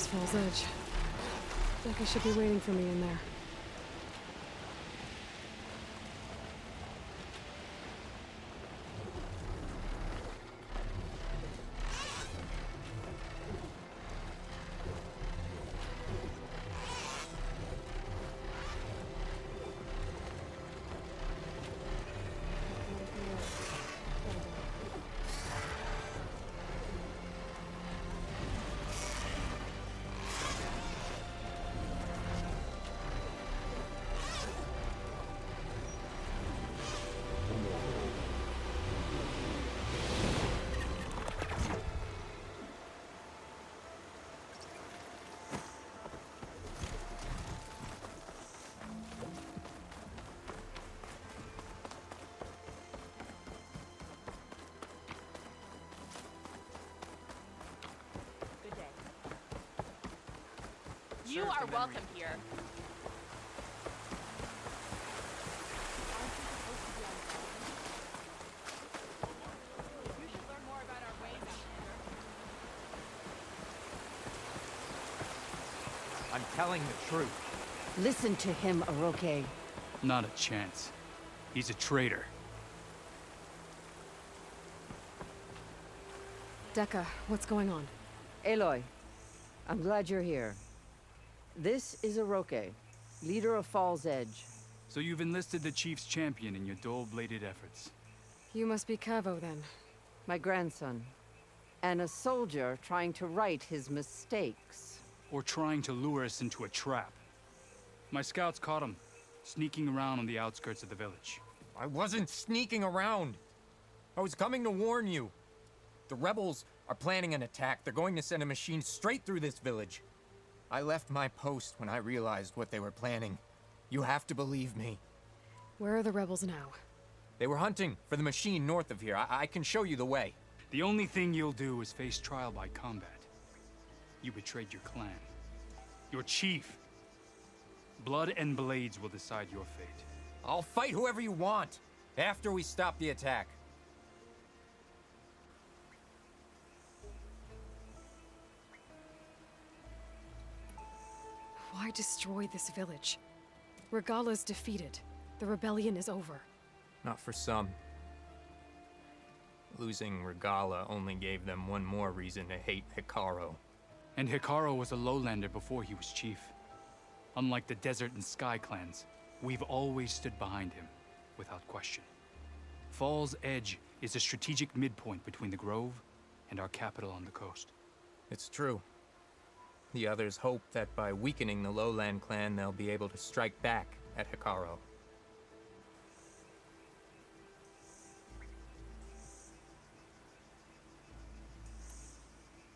is Falls Edge. Becca should be waiting for me in there. You are welcome here. I'm telling the truth. Listen to him, Oroke. Not a chance. He's a traitor. Dekka, what's going on? Aloy, I'm glad you're here. This is Oroke, leader of Falls Edge. So you've enlisted the Chief's champion in your dull-bladed efforts. You must be Cavo, then. My grandson. And a soldier trying to right his mistakes. Or trying to lure us into a trap. My scouts caught him, sneaking around on the outskirts of the village. I wasn't sneaking around. I was coming to warn you. The rebels are planning an attack. They're going to send a machine straight through this village. I left my post when I realized what they were planning. You have to believe me. Where are the rebels now? They were hunting for the machine north of here. I can show you the way. The only thing you'll do is face trial by combat. You betrayed your clan. Your chief. Blood and blades will decide your fate. I'll fight whoever you want, after we stop the attack. Why destroy this village? Regalla's defeated. The rebellion is over. Not for some. Losing Regalla only gave them one more reason to hate Hekarro. And Hekarro was a lowlander before he was chief. Unlike the Desert and Sky clans, we've always stood behind him, without question. Falls Edge is a strategic midpoint between the Grove and our capital on the coast. It's true. The others hope that by weakening the Lowland clan, they'll be able to strike back at Hekarro.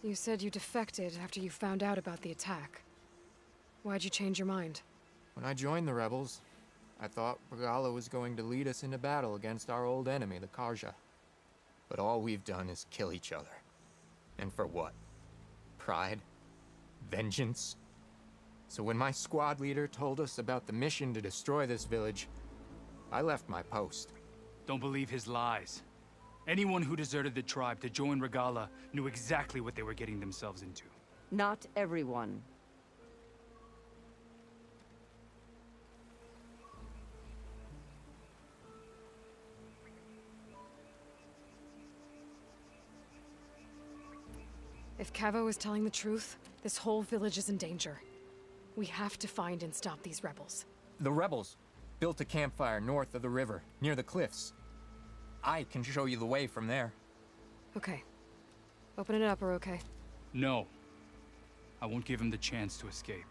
You said you defected after you found out about the attack. Why'd you change your mind? When I joined the rebels, I thought Regalla was going to lead us into battle against our old enemy, the Carja. But all we've done is kill each other. And for what? Pride? Vengeance? So when my squad leader told us about the mission to destroy this village, I left my post. Don't believe his lies. Anyone who deserted the tribe to join Regalla knew exactly what they were getting themselves into. Not everyone. If Cavo is telling the truth, this whole village is in danger. We have to find and stop these rebels. The rebels built a campfire north of the river, near the cliffs. I can show you the way from there. Okay. Open it up, Oroke. No. I won't give him the chance to escape.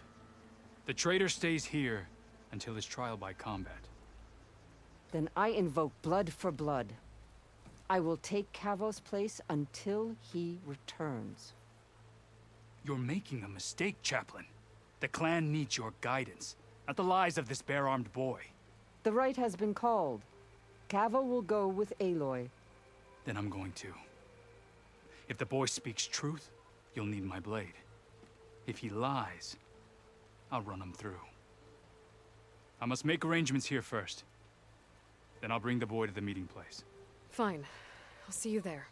The traitor stays here until his trial by combat. Then I invoke blood for blood. I will take Cavo's place until he returns. You're making a mistake, Chaplain. The clan needs your guidance, not the lies of this bare-armed boy. The right has been called. Cavo will go with Aloy. Then I'm going to. If the boy speaks truth, you'll need my blade. If he lies, I'll run him through. I must make arrangements here first. Then I'll bring the boy to the meeting place. Fine. I'll see you there.